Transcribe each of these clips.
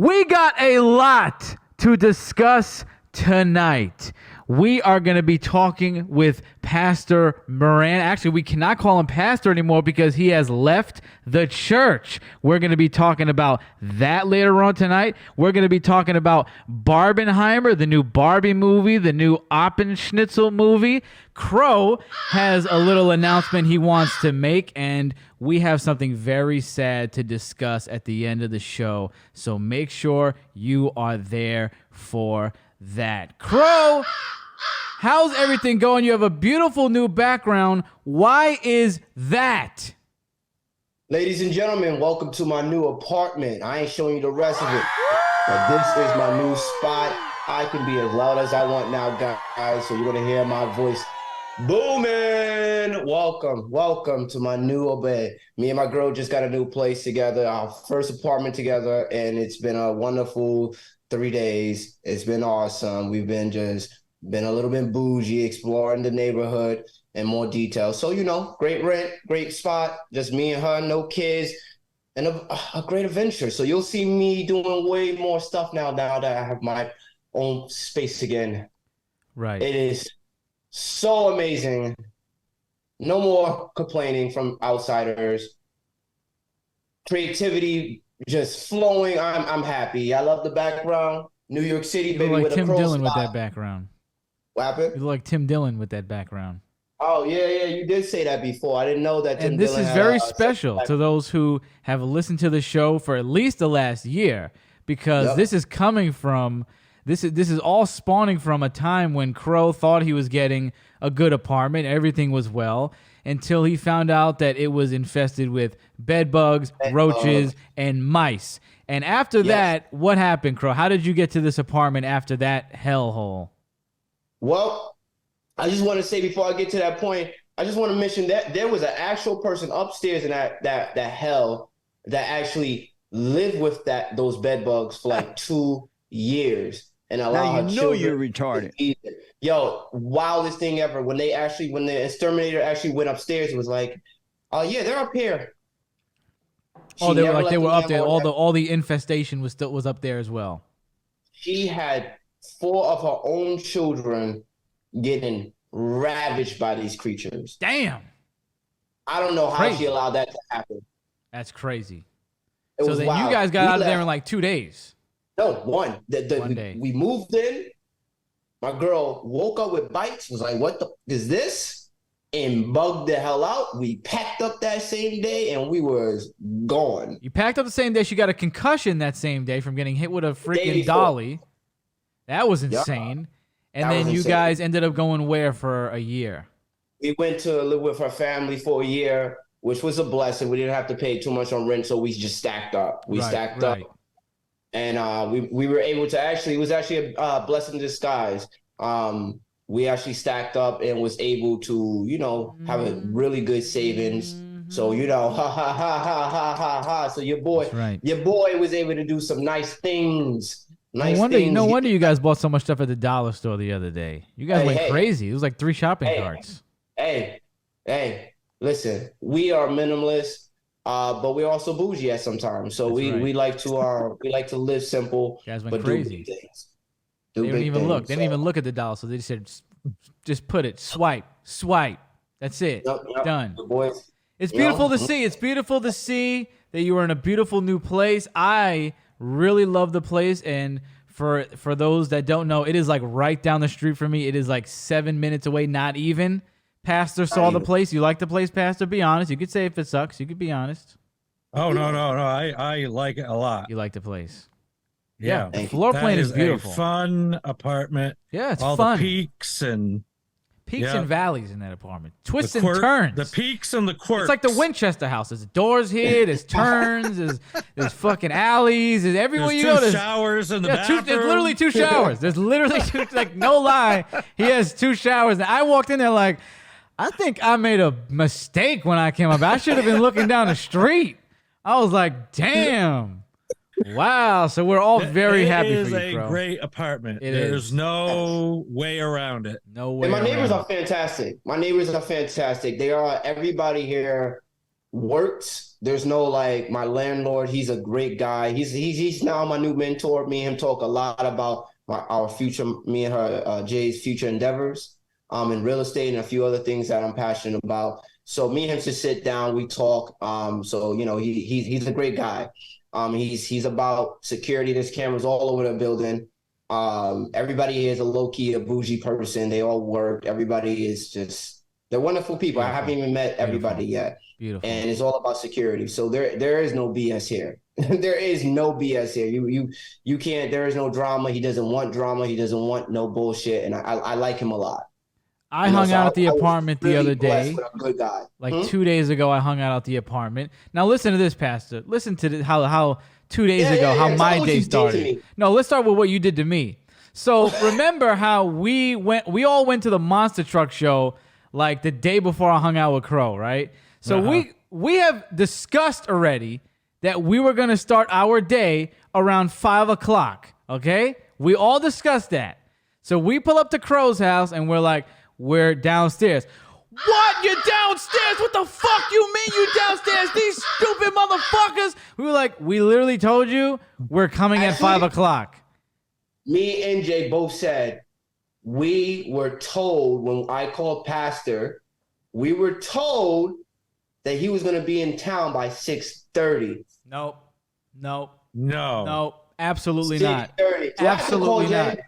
We got a lot to discuss tonight. We are going to be talking with Pastor Moran. Actually, we cannot call him pastor anymore because he has left the church. We're going to be talking about that later on tonight. We're going to be talking about Barbenheimer, the new Barbie movie, the new Oppenschnitzel movie. Crow has a little announcement he wants to make, and we have something very sad to discuss at the end of the show. So make sure you are there for that. Crow, how's everything going? You have a beautiful new background. Why is that? Ladies and gentlemen, welcome to my new apartment. I ain't showing you the rest of it, but this is my new spot. I can be as loud as I want now, guys, so you're going to hear my voice booming. Welcome to my new abode. Me and my girl just got a new place together, our first apartment together, and it's been a wonderful 3 days. It's been awesome. We've been a little bit bougie, exploring the neighborhood in more detail. So, great rent, great spot, just me and her, no kids, and a great adventure. So you'll see me doing way more stuff now that I have my own space again. Right. It is so amazing. No more complaining from outsiders. Creativity just flowing. I'm happy. I love the background. New York City, baby, like with Tim a Dillon with that background. What happened? You look like Tim Dillon with that background. Oh, yeah, you did say that before. I didn't know that Tim And this Dillon is had very a special to those who have listened to the show for at least the last year, because this is coming from this is all spawning from a time when Crow thought he was getting a good apartment, everything was well, until he found out that it was infested with bed bugs, roaches, and mice. And after that, what happened, Crow? How did you get to this apartment after that hellhole? Well, I just want to say before I get to that point, I just want to mention that there was an actual person upstairs in that hell that actually lived with those bed bugs for like 2 years and allowed her children. You're retarded. Yo, wildest thing ever. When the exterminator actually went upstairs, it was like, oh yeah, they're up here. They were up there. All the infestation was up there as well. She had 4 of her own children getting ravaged by these creatures. Damn. I don't know how she allowed that to happen. That's crazy. It was wild. You guys got out of there in like 2 days. No, one. 1 day. We moved in. My girl woke up with bites, was like, what the is this? And bugged the hell out. We packed up that same day and we was gone. You packed up the same day. She got a concussion that same day from getting hit with a freaking dolly. That was insane. And then you guys ended up going where for a year? We went to live with her family for a year, which was a blessing. We didn't have to pay too much on rent, so we just stacked up. We stacked up. And we were able to it was actually a blessing in disguise. We actually stacked up and was able to, have a really good savings. So, So your boy was able to do some nice things. No wonder you guys bought so much stuff at the dollar store the other day. You guys went crazy. It was like 3 shopping carts. Hey, listen, we are minimalists, but we're also bougie at some time. So we like to live simple. You guys went but crazy. Do big things. They didn't even look. They didn't even look at the dollar. So they just said, just put it, swipe. That's it. Done. It's beautiful to see. It's beautiful to see that you are in a beautiful new place. I really love the place, and for those that don't know, it is like right down the street from me. It is like 7 minutes away, not even. Pastor saw the place. You like the place, Pastor? Be honest. You could say if it sucks. You could be honest. Oh, no. I like it a lot. You like the place. Yeah. The floor plan is beautiful. A fun apartment. Yeah, it's all fun. The peaks and valleys in that apartment. Twists and turns. The peaks and the quirks. It's like the Winchester house. There's doors here. There's turns. There's fucking alleys. There's everywhere you go. There's showers in the bathroom. There's literally 2 showers. There's literally 2. Like, no lie, he has 2 showers. And I walked in there like, I think I made a mistake when I came up. I should have been looking down the street. I was like, damn. Wow. So we're all very happy for you, bro. It is a great apartment. There's no way around it. No way. And my neighbors are fantastic. They are, everybody here worked. There's no like my landlord. He's a great guy. He's now my new mentor. Me and him talk a lot about our future. Me and her Jay's future endeavors, in real estate and a few other things that I'm passionate about. So me and him just sit down. We talk. So you know he's a great guy. He's about security. There's cameras all over the building. Everybody here is a low key, a bougie person. They all work. Everybody is just they're wonderful people. Beautiful. I haven't even met everybody yet. Beautiful. And it's all about security. So there is no BS here. There is no BS here. You can't. There is no drama. He doesn't want drama. He doesn't want no bullshit. And I like him a lot. I hung out at the apartment the other day. A good guy. Like 2 days ago, I hung out at the apartment. Now listen to this, Pastor. Listen to this, how 2 days ago, how my day started. No, let's start with what you did to me. So remember how we all went to the monster truck show like the day before I hung out with Crow, right? So we have discussed already that we were going to start our day around 5 o'clock, okay? We all discussed that. So we pull up to Crow's house and we're downstairs. What? You're downstairs? What the fuck you mean you downstairs? These stupid motherfuckers. We were like, we literally told you we're coming at 5 o'clock. Me and Jay both said we were told when I called Pastor, we were told that he was going to be in town by 6:30. No, absolutely 6:30. not. So Absolutely not.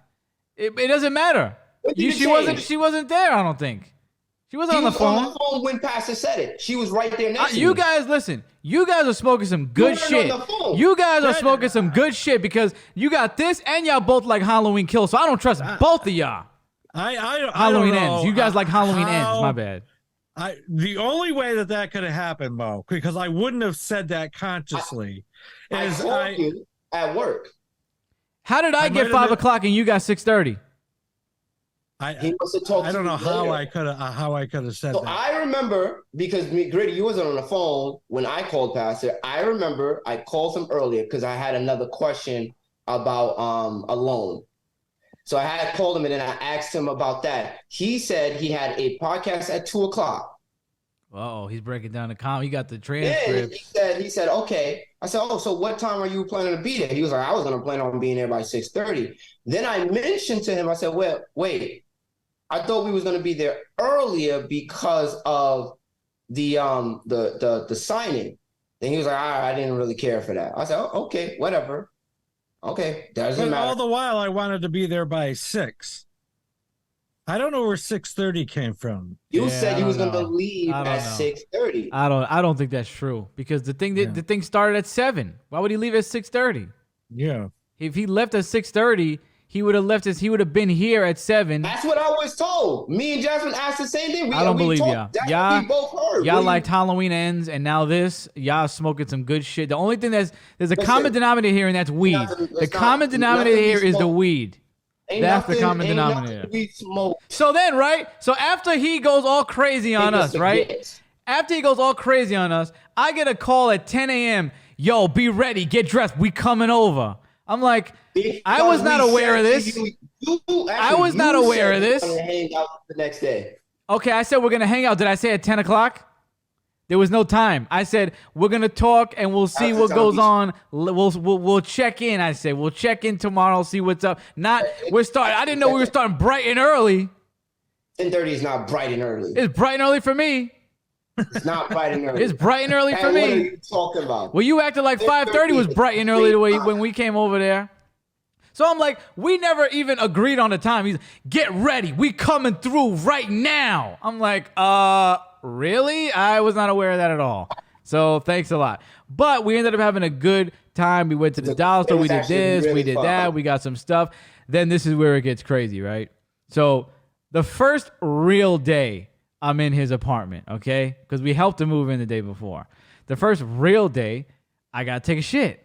It doesn't matter. She wasn't there, I don't think. She wasn't on the phone. On the phone when Pastor said it. She was right there next to me. You guys, listen. You guys are smoking some good shit. You guys are smoking some good shit because you got this and y'all both like Halloween Kills, so I don't trust both of y'all. Halloween Ends. You guys like Halloween Ends. My bad. The only way that could have happened, Mo, because I wouldn't have said that consciously, I told you at work. How did I get 5 o'clock and you got 6:30? He must have talked. I don't know how I could have said that. I remember because Gritty, you wasn't on the phone when I called Pastor. I remember I called him earlier because I had another question about a loan. So I had called him and then I asked him about that. He said he had a podcast at 2 o'clock. Oh, he's breaking down the comment. He got the transcript. He said, okay. I said, oh, so what time are you planning to be there? He was like, I was going to plan on being there by 6:30. Then I mentioned to him, I said, well, wait, I thought we was going to be there earlier because of the signing. Then he was like, I didn't really care for that. I said, oh, okay, whatever. Okay, doesn't matter. All the while, I wanted to be there by 6. I don't know where 6:30 came from. You said he was going to leave at 6:30. I don't think that's true because the thing started at 7. Why would he leave at 6:30? Yeah. If he left at 6:30, he would have been here at 7. That's what I was told. Me and Jasmine asked the same thing. I don't believe y'all. We both heard. Y'all liked Halloween Ends, and now y'all smoking some good shit. The only thing there's a common denominator here, and that's weed. The common denominator here is the weed. That's the common denominator. So then, right? So after he goes all crazy on us, right? After he goes all crazy on us, I get a call at 10 a.m. Yo, be ready, get dressed. We coming over. I'm like, I was not aware of this. I was not aware of this. Hang out the next day. Okay, I said we're gonna hang out. Did I say at 10 o'clock? There was no time. I said we're gonna talk and we'll see what goes on. We'll check in. I said we'll check in tomorrow, see what's up. We're starting. I didn't know we were starting bright and early. 10:30 is not bright and early. It's bright and early for me. It's not bright and early. It's bright and early for me. What are you talking about? Well, you acted like 5:30 was bright and early the way when we came over there. So I'm like, we never even agreed on the time. He's get ready. We coming through right now. I'm like, really? I was not aware of that at all. So thanks a lot. But we ended up having a good time. We went to the dollar store. We did this. We did that. We got some stuff. Then this is where it gets crazy, right? So the first real day I'm in his apartment, okay? Because we helped him move in the day before. The first real day, I got to take a shit.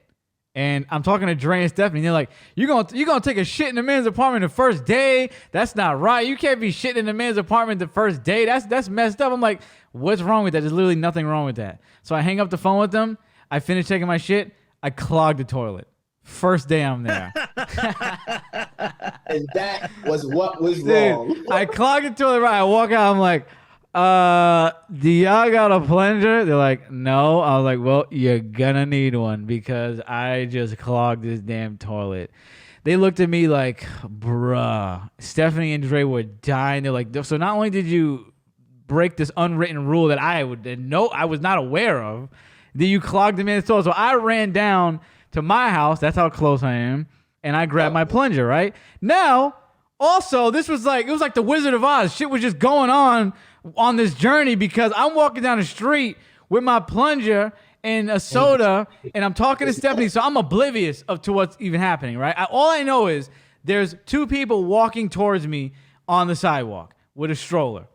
And I'm talking to Dre and Stephanie. They're like, you gonna take a shit in the man's apartment the first day? That's not right. You can't be shitting in the man's apartment the first day. That's messed up. I'm like, what's wrong with that? There's literally nothing wrong with that. So I hang up the phone with them. I finish taking my shit. I clog the toilet. First day I'm there. And that was what was wrong. I clog the toilet. Right. I walk out. I'm like, Do y'all got a plunger? They're like, no. I was like, well, you're gonna need one because I just clogged this damn toilet. They looked at me like, bruh. Stephanie and Dre were dying. They're like, so not only did you break this unwritten rule that I was not aware of, that you clogged the man's toilet. So I ran down to my house. That's how close I am. And I grabbed my plunger, right? Now, also, it was like the Wizard of Oz. Shit was just going on this journey because I'm walking down the street with my plunger and a soda, and I'm talking to Stephanie, so I'm oblivious to what's even happening, right? All I know is there's two people walking towards me on the sidewalk with a stroller.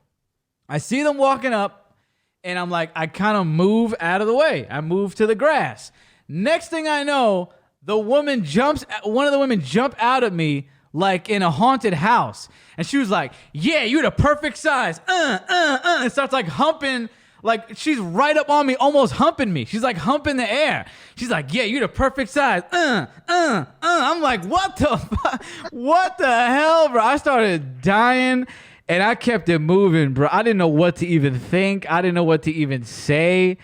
I see them walking up, and I'm like, I kind of move out of the way. I move to the grass. Next thing I know, one of the women jumped out at me like in a haunted house. And she was like, yeah, you're the perfect size. And starts like humping, like she's right up on me, almost humping me. She's like humping the air. She's like, yeah, you're the perfect size. I'm like, what the fuck? What the hell, bro? I started dying and I kept it moving, bro. I didn't know what to even think. I didn't know what to even say.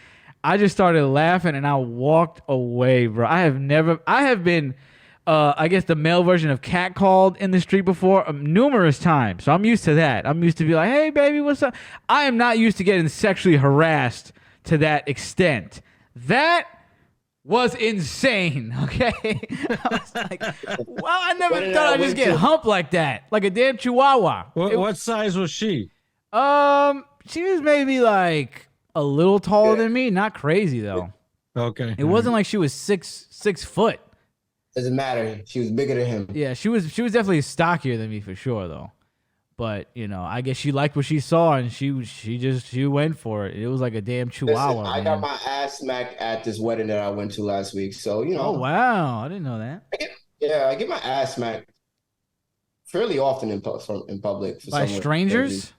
I just started laughing and I walked away, bro. I have been, I guess the male version of catcalled in the street before numerous times. So I'm used to that. I'm used to be like, hey, baby, what's up? I am not used to getting sexually harassed to that extent. That was insane, okay? I was like, wow, I never thought I'd just get humped like that, like a damn chihuahua. What size was she? She was maybe like a little taller than me, not crazy though. Okay. It wasn't like she was 6 foot. Doesn't matter. She was bigger than him. Yeah, she was definitely stockier than me for sure though. But I guess she liked what she saw and she went for it. It was like a damn chihuahua. Listen, I got my ass smacked at this wedding that I went to last week. So Oh wow, I didn't know that. I get my ass smacked fairly often in public. By strangers?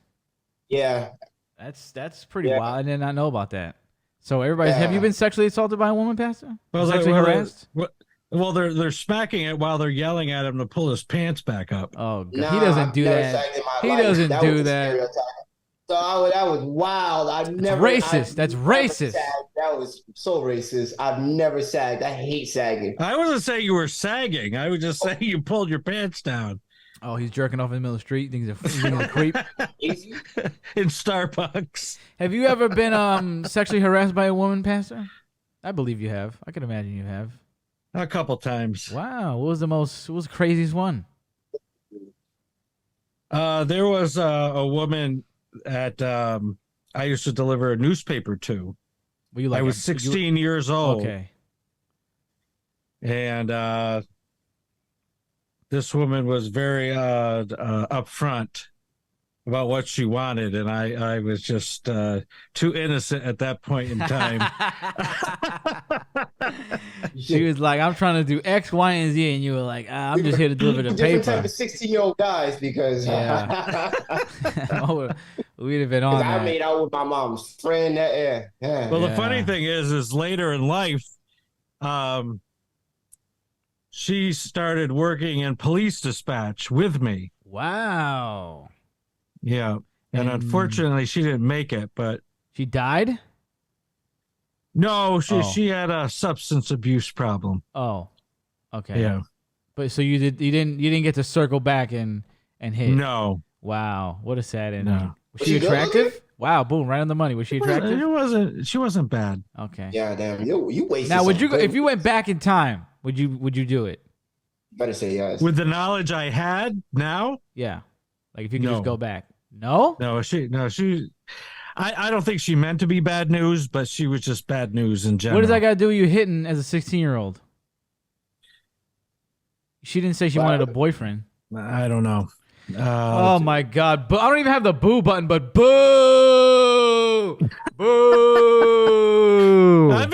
Yeah. That's pretty wild. I did not know about that. So have you been sexually assaulted by a woman, Pastor? Sexually harassed? Well, they're smacking it while they're yelling at him to pull his pants back up. Oh, God. He doesn't do that. He doesn't do that. So that was wild. That's racist. That was so racist. I've never sagged. I hate sagging. I wasn't saying you were sagging. I was just saying you pulled your pants down. Oh, he's jerking off in the middle of the street. Thinks he's a creep. In Starbucks. Have you ever been sexually harassed by a woman, Pastor? I believe you have. I can imagine you have. A couple times. Wow. What was the craziest one? There was a woman at I used to deliver a newspaper to. I was 16 years old. Okay. And this woman was very upfront about what she wanted, and I was just too innocent at that point in time. She was like, I'm trying to do X, Y, and Z, and you were like, I'm just here to deliver the paper. Different type of 16-year-old guys because we'd have been on that. I made out with my mom's friend. Well, the funny thing is later in life, she started working in police dispatch with me. Wow. Yeah. And unfortunately, she didn't make it, but... She died? No, she had a substance abuse problem. Oh. Okay. Yeah. But so you didn't get to circle back and hit? No. Wow. What a sad ending. No. Was she attractive? Wow, boom, right on the money. Was she attractive? She wasn't bad. Okay. Yeah, damn. You wasted. Now, if you went back in time, would you do it? Better say yes. With the knowledge I had now? Yeah. Like if you could just go back. No? No, I don't think she meant to be bad news, but she was just bad news in general. What does that got to do with you hitting as a 16-year-old? She didn't say she wanted a boyfriend. I don't know. Oh my God! But I don't even have the boo button. But boo, boo. I'm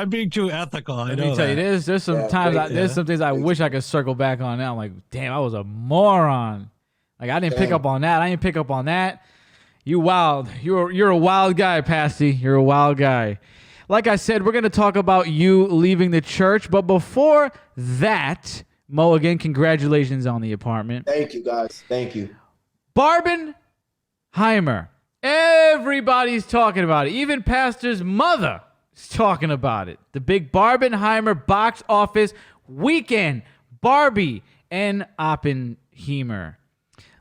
being too ethical. Let me tell you, there's some times there's some things I wish I could circle back on. Now I'm like, damn, I was a moron. Like I didn't pick up on that. I didn't pick up on that. You wild. You're a wild guy, Pasty. You're a wild guy. Like I said, we're gonna talk about you leaving the church, but before that. Mo, again, congratulations on the apartment. Thank you, guys. Thank you. Barbenheimer Everybody's talking about it. Even Pastor's mother is talking about it. The big Barbenheimer box office weekend. Barbie and Oppenheimer.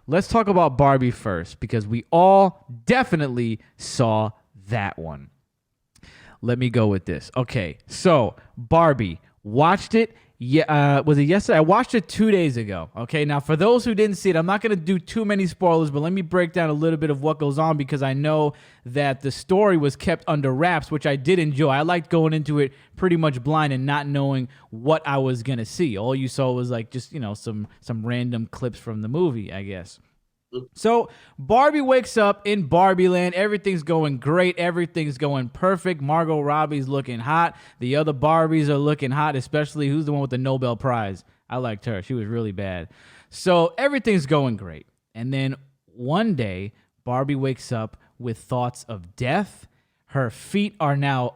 Let's talk about Barbie first because we all definitely saw that one. Let me go with this. Okay, so Barbie, watched it. Yeah, was it yesterday? I watched it 2 days ago. Okay, now for those who didn't see it, I'm not going to do too many spoilers, but let me break down a little bit of what goes on because I know that the story was kept under wraps, which I did enjoy. I liked going into it pretty much blind and not knowing what I was going to see. All you saw was like just, some random clips from the movie, I guess. So Barbie wakes up in Barbie land. Everything's going great. Everything's going perfect. Margot Robbie's looking hot. The other Barbies are looking hot, especially who's the one with the Nobel Prize. I liked her. She was really bad. So everything's going great. And then one day, Barbie wakes up with thoughts of death. Her feet are now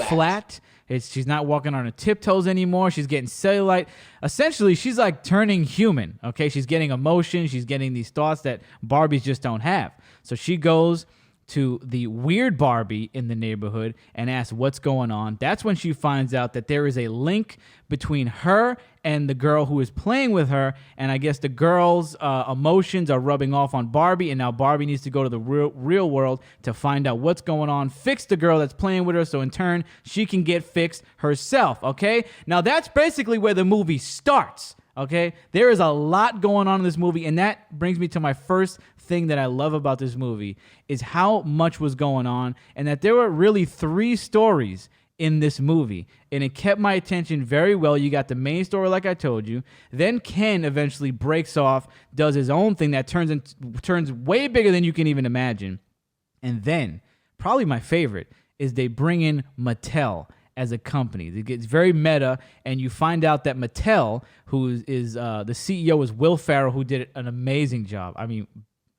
flat. She's not walking on her tiptoes anymore. She's getting cellulite. Essentially, she's like turning human, okay? She's getting emotions. She's getting these thoughts that Barbies just don't have. So she goes to the weird Barbie in the neighborhood and asks what's going on. That's when she finds out that there is a link between her and the girl who is playing with her, and I guess the girl's emotions are rubbing off on Barbie, and now Barbie needs to go to the real world to find out what's going on, fix the girl that's playing with her, so in turn, she can get fixed herself, okay? Now, that's basically where the movie starts, okay? There is a lot going on in this movie, and that brings me to my first thing that I love about this movie is how much was going on, and that there were really 3 stories in this movie, and it kept my attention very well. You got the main story, like I told you. Then Ken eventually breaks off, does his own thing that turns way bigger than you can even imagine. And then, probably my favorite, is they bring in Mattel as a company. It gets very meta, and you find out that Mattel, who is the CEO, is Will Ferrell, who did an amazing job. I mean,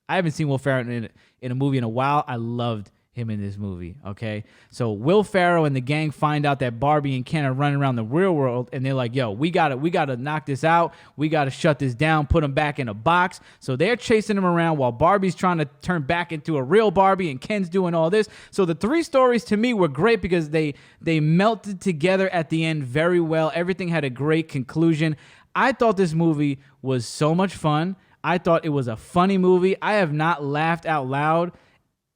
I haven't seen Will Ferrell in a movie in a while. I loved him in this movie, okay? So Will Ferrell and the gang find out that Barbie and Ken are running around the real world, and they're like, yo, we gotta knock this out. We gotta shut this down, put them back in a box. So they're chasing them around while Barbie's trying to turn back into a real Barbie, and Ken's doing all this. So the 3 stories to me were great because they melted together at the end very well. Everything had a great conclusion. I thought this movie was so much fun. I thought it was a funny movie. I have not laughed out loud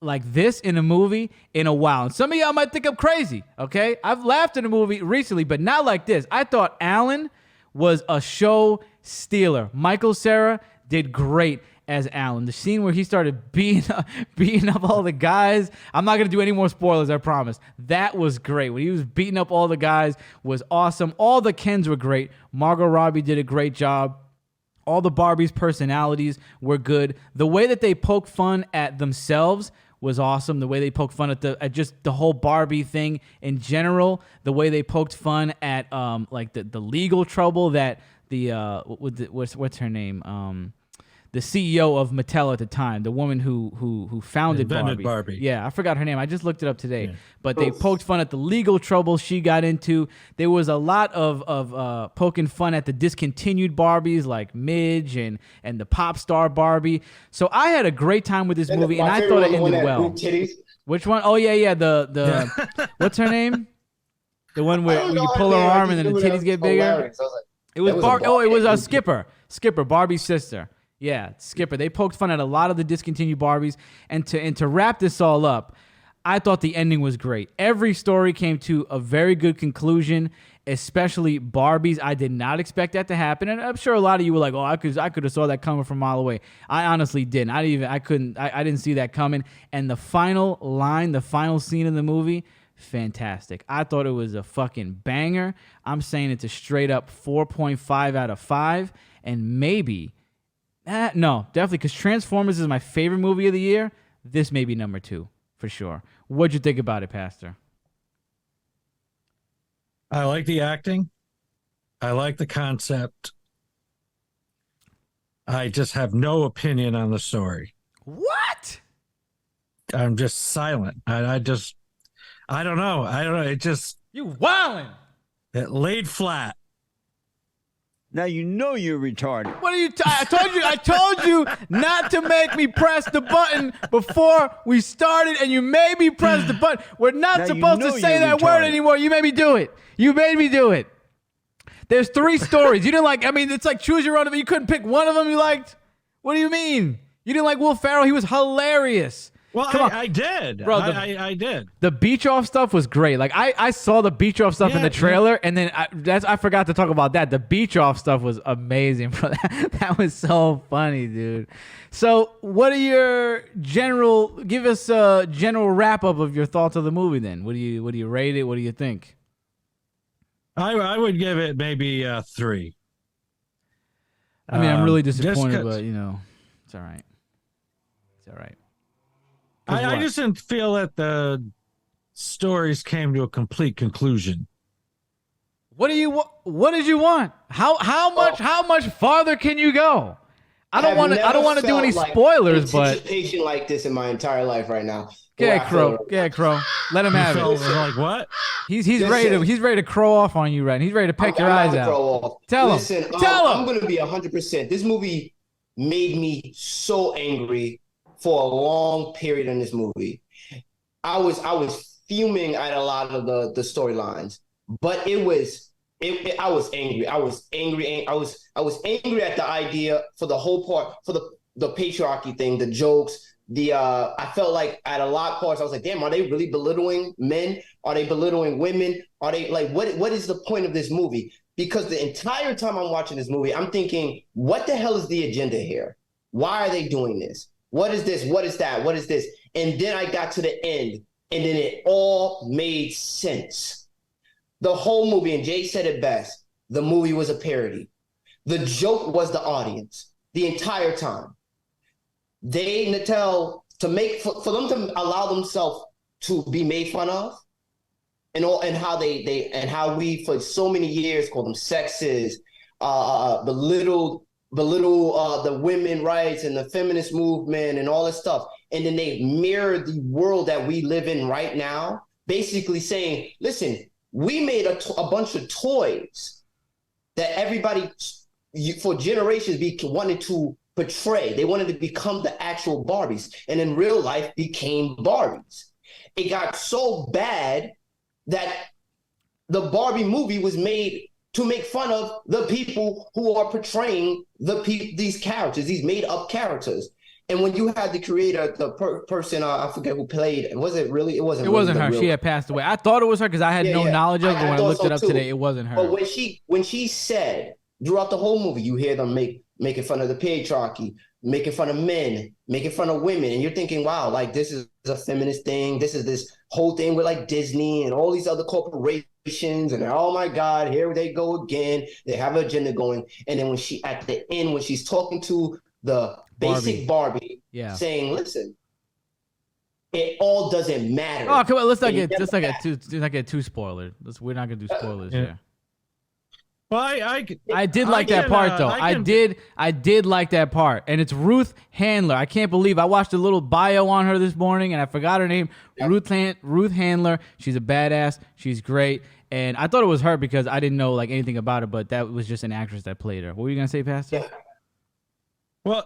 like this in a movie in a while. And some of y'all might think I'm crazy, okay? I've laughed in a movie recently, but not like this. I thought Alan was a show stealer. Michael Cera did great as Alan. The scene where he started beating up all the guys. I'm not going to do any more spoilers, I promise. That was great. When he was beating up all the guys was awesome. All the Kens were great. Margot Robbie did a great job. All the Barbies' personalities were good. The way that they poke fun at themselves was awesome. The way they poked fun at just the whole Barbie thing in general. The way they poked fun at like the legal trouble that what's her name? The CEO of Mattel at the time, the woman who founded Barbie. Yeah, I forgot her name. I just looked it up today. Yeah. But they poked fun at the legal trouble she got into. There was a lot of poking fun at the discontinued Barbies like Midge and the pop star Barbie. So I had a great time with this movie, and I thought it ended well. Which one? Oh yeah. The what's her name? The one where you pull her arm and then the titties get bigger. It was Skipper, Barbie's sister. Yeah, Skipper. They poked fun at a lot of the discontinued Barbies. And to wrap this all up, I thought the ending was great. Every story came to a very good conclusion, especially Barbie's. I did not expect that to happen. And I'm sure a lot of you were like, oh, I could have saw that coming from a mile away. I honestly didn't. I didn't see that coming. And the final line, the final scene of the movie, fantastic. I thought it was a fucking banger. I'm saying it's a straight up 4.5 out of 5. And maybe... no, definitely, because Transformers is my favorite movie of the year. This may be number 2, for sure. What'd you think about it, Pastor? I like the acting. I like the concept. I just have no opinion on the story. What? I'm just silent. I don't know. It just... You wildin'. It laid flat. Now you know you're retarded. What are you? I told you not to make me press the button before we started, and you made me press the button. We're not Now supposed you to know say you're that word retarded. anymore. You made me do it. You made me do it. There's 3 stories. You didn't like. I mean, it's like choose your own. You couldn't pick one of them you liked. What do you mean? You didn't like Will Ferrell? He was hilarious. Well, I did. Bro, I did. The beach off stuff was great. Like I saw the beach off stuff in the trailer, and then I forgot to talk about that. The beach off stuff was amazing, bro. That was so funny, dude. So, what are your give us a general wrap up of your thoughts of the movie? Then, what do you rate it? What do you think? I would give it maybe 3. I mean, I'm really disappointed, but it's all right. It's all right. I just didn't feel that the stories came to a complete conclusion. What did you want? How much farther can you go? I don't want to do any spoilers, but anticipation like this in my entire life right now. Yeah, Crow. Let him have it. Like what? He's ready to crow off on you, right? He's ready to peck your eyes out. Tell him. I'm going to be 100%. This movie made me so angry for a long period in this movie. I was fuming at a lot of the storylines, but I was angry. I was angry. I was angry at the idea for the whole part, for the patriarchy thing, the jokes. I felt like at a lot of parts I was like, damn, are they really belittling men? Are they belittling women? Are they like what is the point of this movie? Because the entire time I'm watching this movie, I'm thinking, what the hell is the agenda here? Why are they doing this? What is this? What is that? What is this? And then I got to the end, and then it all made sense. The whole movie, and Jay said it best, the movie was a parody. The joke was the audience the entire time. Nattel, for them to allow themselves to be made fun of, and how we for so many years called them sexist, belittle the women rights and the feminist movement and all this stuff. And then they mirror the world that we live in right now, basically saying, listen, we made a bunch of toys that everybody for generations wanted to portray. They wanted to become the actual Barbies, and in real life became Barbies. It got so bad that the Barbie movie was made to make fun of the people who are portraying these characters, these made-up characters. And when you had the creator, the person, I forget who played, was it really? It wasn't. It wasn't her. She had passed away. I thought it was her because I had no knowledge of it. When I looked it up today, it wasn't her. But when she said throughout the whole movie, you hear them making fun of the patriarchy, making fun of men, making fun of women, and you're thinking, wow, like this is a feminist thing. This is this whole thing with like Disney and all these other corporations. And oh my God, here they go again. They have an agenda going. And then at the end, when she's talking to the basic Barbie saying, listen, it all doesn't matter. Oh, come on, let's not get too spoiler. We're not gonna do spoilers here. Well, I did like that part though. I did like that part, and it's Ruth Handler. I can't believe I watched a little bio on her this morning, and I forgot her name. Yep. Ruth Handler. She's a badass. She's great, and I thought it was her because I didn't know like anything about her, but that was just an actress that played her. What were you gonna say, Pastor? Yeah. Well,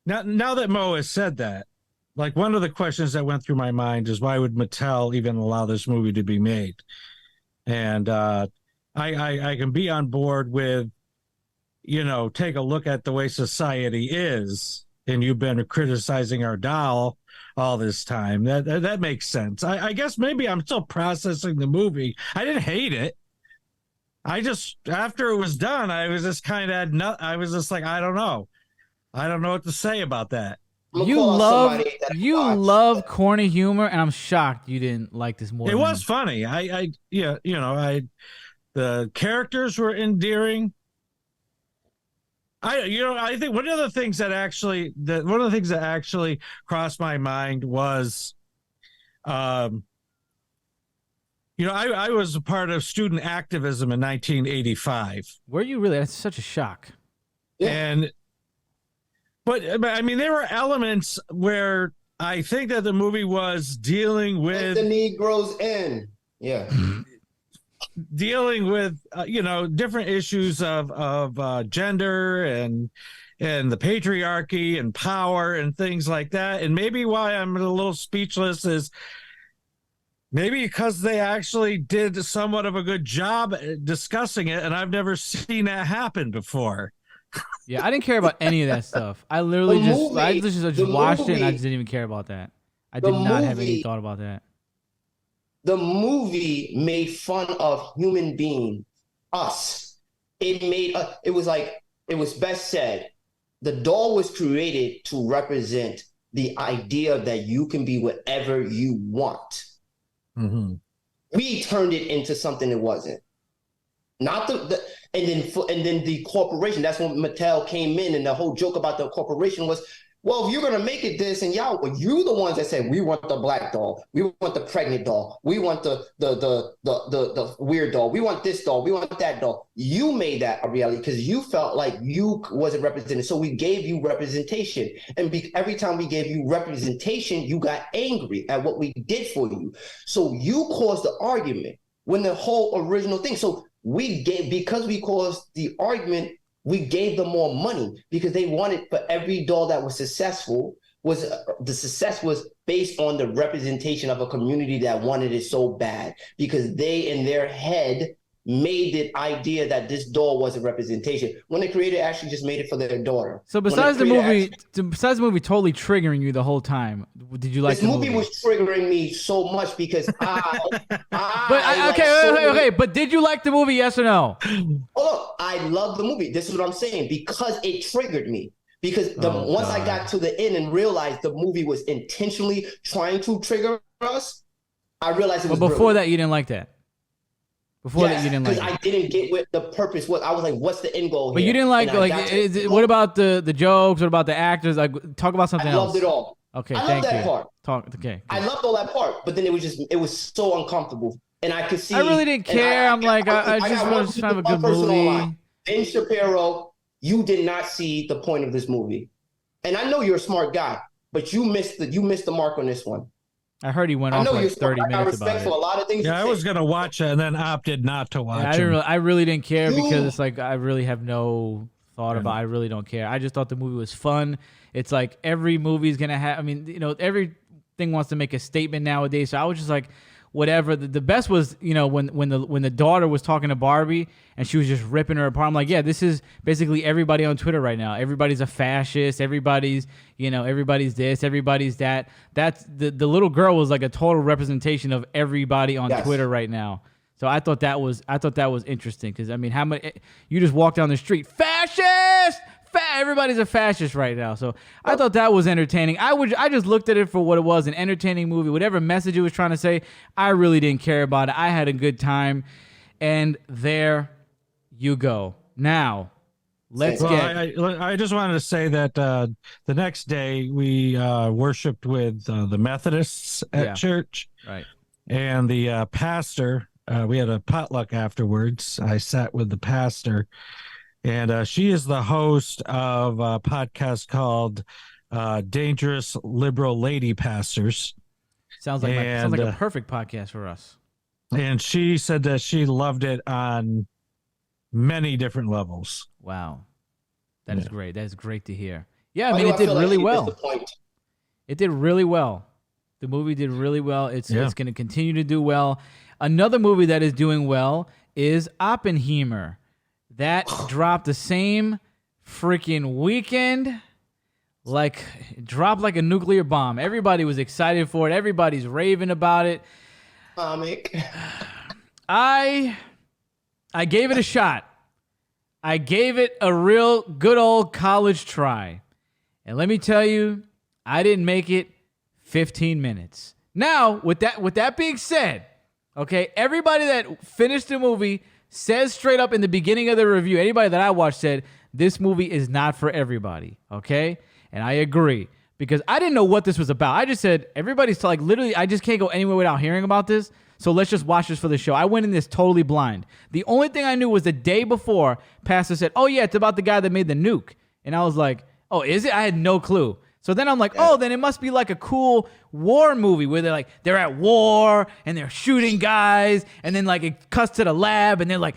now that Mo has said that, like one of the questions that went through my mind is why would Mattel even allow this movie to be made? And I can be on board with, take a look at the way society is, and you've been criticizing our doll all this time. That makes sense. I guess maybe I'm still processing the movie. I didn't hate it. I just, after it was done, I was just I was just like, I don't know. I don't know what to say about that. You love corny humor, and I'm shocked you didn't like this more. It was funny. The characters were endearing. I think one of the things that actually crossed my mind was, I was a part of student activism in 1985. Were you really? That's such a shock. But I mean, there were elements where I think that the movie was dealing with the Negroes in. Yeah. dealing with different issues of gender and the patriarchy and power and things like that. And maybe why I'm a little speechless is maybe because they actually did somewhat of a good job discussing it, and I've never seen that happen before. Yeah, I didn't care about any of that stuff. I literally just watched it and I just didn't even care about that. I did not have any thought about that. The movie made fun of human being, us. It was best said. The doll was created to represent the idea that you can be whatever you want. Mm-hmm. We turned it into something it wasn't. Not and then the corporation. That's when Mattel came in, and the whole joke about the corporation was, well, if you're gonna make it this, and you're the ones that said we want the black doll, we want the pregnant doll, we want the weird doll, we want this doll, we want that doll. You made that a reality because you felt like you wasn't represented. So we gave you representation, and every time we gave you representation, you got angry at what we did for you. So you caused the argument when the whole original thing. So because we caused the argument. We gave them more money because they wanted for every doll that was successful the success was based on the representation of a community that wanted it so bad because they in their head made the idea that this doll was a representation when the creator actually just made it for their daughter. So besides the movie totally triggering you the whole time, did you like the movie? This movie was triggering me so much because but did you like the movie? Yes or no? Oh, I love the movie. This is what I'm saying because it triggered me. Because once I got to the end and realized the movie was intentionally trying to trigger us, I realized it was. But before that, you didn't like that. Before that, you didn't like it. Because I didn't get what the purpose was. I was like, "What's the end goal?" But you didn't like what about the jokes? What about the actors? Like, talk about something else. I loved it all. Okay, I thank loved you. that part. Okay. I loved all that part, but then it was so uncomfortable, and I could see. I really didn't care. I just want to have a good movie. Ben Shapiro, you did not see the point of this movie, and I know you're a smart guy, but you missed the mark on this one. I heard he went off like 30 minutes about it. For a lot of things. Yeah, I was gonna watch it and then opted not to watch it. I really didn't care because it's like I really have no thought about. I really don't care. I just thought the movie was fun. It's like every movie's gonna have. I mean, everything wants to make a statement nowadays. So I was just like, whatever. The best was, when the daughter was talking to Barbie and she was just ripping her apart. I'm like, yeah, this is basically everybody on Twitter right now. Everybody's a fascist. Everybody's this, everybody's that. That's the little girl was like a total representation of everybody on Twitter right now. So I thought that was interesting because I mean, how much you just walk down the street, fascist. Everybody's a fascist right now. So I thought that was entertaining. I just looked at it for what it was, an entertaining movie. Whatever message it was trying to say, I really didn't care about it. I had a good time. And there you go. Now, I just wanted to say that the next day we worshiped with the Methodists at church. Right. And the pastor, we had a potluck afterwards. I sat with the pastor. And she is the host of a podcast called Dangerous Liberal Lady Pastors. Sounds like a perfect podcast for us. And she said that she loved it on many different levels. Wow. That is great. That is great to hear. Yeah, I mean, it did really well. It did really well. The movie did really well. It's going to continue to do well. Another movie that is doing well is Oppenheimer. That dropped the same freaking weekend, dropped like a nuclear bomb. Everybody was excited for it. Everybody's raving about it. I gave it a shot. I gave it a real good old college try. And let me tell you, I didn't make it 15 minutes. Now, with that being said, okay, everybody that finished the movie says straight up in the beginning of the review, anybody that I watched said, this movie is not for everybody, okay? And I agree, because I didn't know what this was about. I just said, everybody's literally, I just can't go anywhere without hearing about this, so let's just watch this for the show. I went in this totally blind. The only thing I knew was the day before, Pastor said, oh yeah, it's about the guy that made the nuke. And I was like, oh, is it? I had no clue. So then I'm like, oh, then it must be like a cool war movie where they're at war and they're shooting guys, and then like it cuts to the lab and they're like,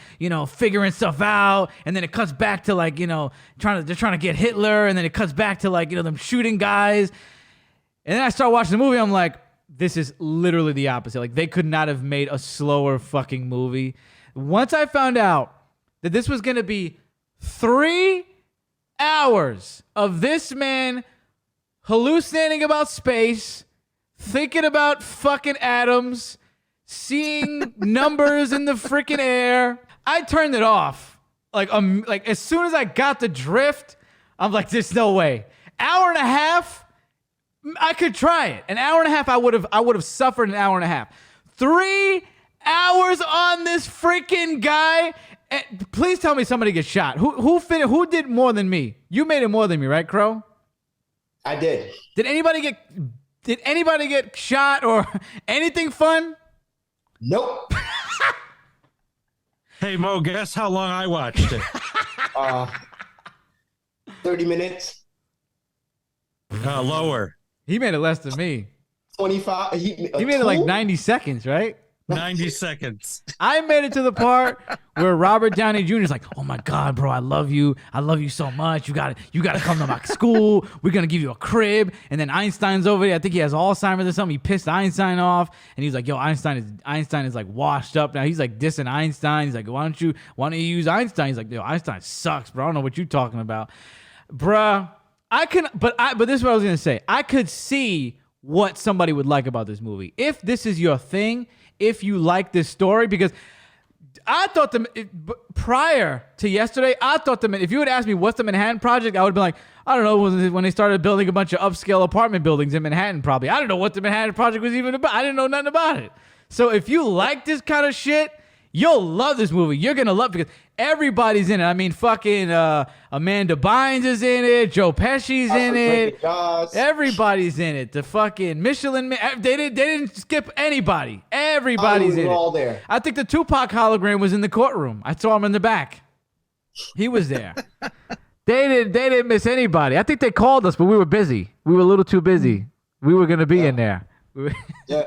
figuring stuff out, and then it cuts back to like, they're trying to get Hitler, and then it cuts back to like, them shooting guys. And then I start watching the movie, I'm like, this is literally the opposite. Like they could not have made a slower fucking movie. Once I found out that this was going to be 3 hours of this man hallucinating about space, thinking about fucking atoms, seeing numbers in the freaking air, I turned it off. Like as soon as I got the drift, I'm like, there's no way. Hour and a half, I could try it. An hour and a half, I would have suffered an hour and a half. 3 hours on this freaking guy. Please tell me somebody gets shot. Who did more than me? You made it more than me, right, Crow? I did. Did anybody get shot or anything fun? Nope. Hey, Mo, guess how long I watched it? 30 minutes. Lower. He made it less than me. 25. He made it like 90 seconds, right? 90 seconds. I made it to the part where Robert Downey Jr. is like, "Oh my God, bro, I love you so much. You gotta come to my school. We're gonna give you a crib." And then Einstein's over there. I think he has Alzheimer's or something. He pissed Einstein off, and he's like, "Yo, Einstein is like washed up now." He's like dissing Einstein. He's like, "Why don't you use Einstein?" He's like, "Yo, Einstein sucks, bro. I don't know what you're talking about, bruh." But this is what I was gonna say. I could see what somebody would like about this movie if this is your thing. If you like this story, because I thought prior to yesterday, if you had asked me what's the Manhattan Project, I would have been like, I don't know, when they started building a bunch of upscale apartment buildings in Manhattan, probably. I don't know what the Manhattan Project was even about. I didn't know nothing about it. So if you like this kind of shit, you'll love this movie. You're going to love it because everybody's in it. I mean, fucking Amanda Bynes is in it. Joe Pesci's in it. Everybody's in it. The fucking Michelin Man. They didn't skip anybody. Everybody's in it. All there. I think the Tupac hologram was in the courtroom. I saw him in the back. He was there. They didn't miss anybody. I think they called us, but we were busy. We were a little too busy. We were going to be in there. Yeah.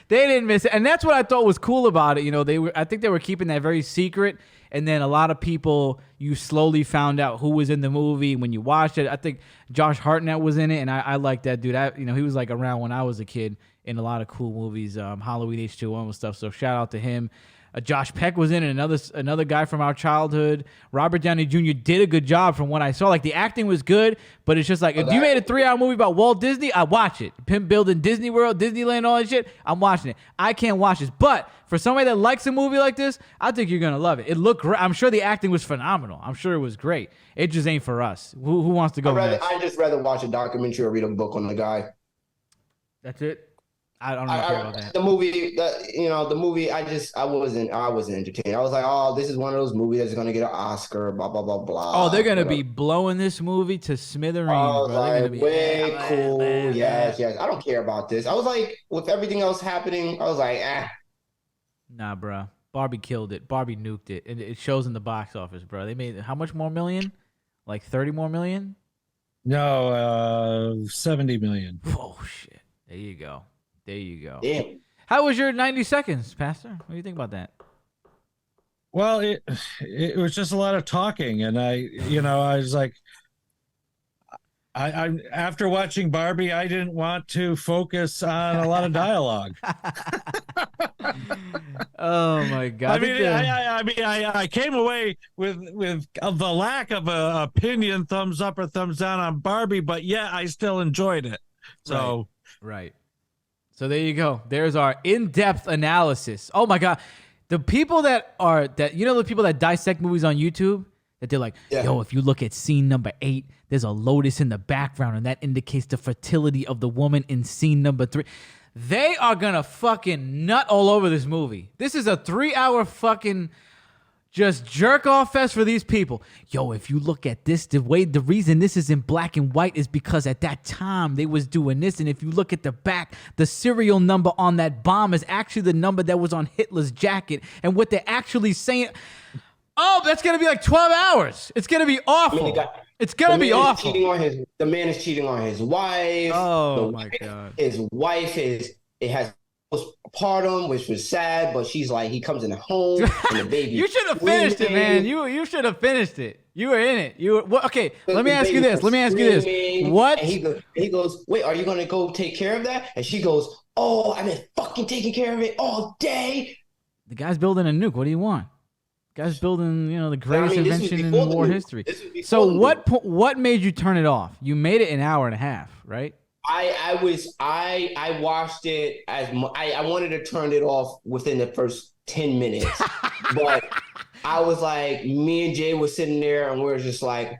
They didn't miss it, and that's what I thought was cool about it. I think they were keeping that very secret, and then a lot of people, you slowly found out who was in the movie when you watched it. I think Josh Hartnett was in it, and I like that dude. He was like around when I was a kid in a lot of cool movies, Halloween H2O and stuff. So shout out to him. Josh Peck was in it, another guy from our childhood. Robert Downey Jr. did a good job from what I saw. Like the acting was good, but it's just like if you made a 3-hour movie about Walt Disney, I watch it. Pimp building Disney World, Disneyland, all that shit. I'm watching it. I can't watch this, but for somebody that likes a movie like this, I think you're gonna love it. It looked great. I'm sure the acting was phenomenal. I'm sure it was great. It just ain't for us. Who wants to go next? I'd just rather watch a documentary or read a book on the guy. That's it. I don't know about that. The movie, I wasn't entertained. I was like, oh, this is one of those movies that's gonna get an Oscar, blah blah blah blah. Oh, they're gonna be blowing this movie to smithereens, bro. They're gonna be way cool. Yes. I don't care about this. I was like, with everything else happening, I was like, Nah, bro. Barbie killed it. Barbie nuked it, and it shows in the box office, bro. They made how much more million? Like 30 more million? No, 70 million. Oh shit! There you go. damn. How was your 90 seconds, Pastor? What do you think about that? Well, it was just a lot of talking, and I was like, I after watching Barbie, I didn't want to focus on a lot of dialogue. Oh my God! I came away with the lack of a opinion, thumbs up or thumbs down on Barbie, but yeah, I still enjoyed it. So right. So there you go. There's our in-depth analysis. Oh my God. The people the people that dissect movies on YouTube, that they're like, yo, if you look at scene number 8, there's a lotus in the background, and that indicates the fertility of the woman in scene number 3. They are gonna fucking nut all over this movie. This is a 3-hour fucking just jerk off fest for these people. Yo, if you look at this, the reason this is in black and white is because at that time they was doing this. And if you look at the back, the serial number on that bomb is actually the number that was on Hitler's jacket. And what they're actually saying, oh, that's going to be like 12 hours. It's going to be awful. It's gonna be awful. The man is cheating on his wife. Oh my God. His wife it has postpartum, which was sad, but she's like, he comes in home and the baby. You should have finished it, man. You should have finished it. You were in it. Okay. Let me ask you this. What? And he goes, wait, are you gonna go take care of that? And she goes, oh, I've been fucking taking care of it all day. The guy's building a nuke. What do you want? Guy's building, the greatest invention in war history. So what made you turn it off? You made it an hour and a half, right? I watched it I wanted to turn it off within the first 10 minutes, but I was like, me and Jay was sitting there and we were just like,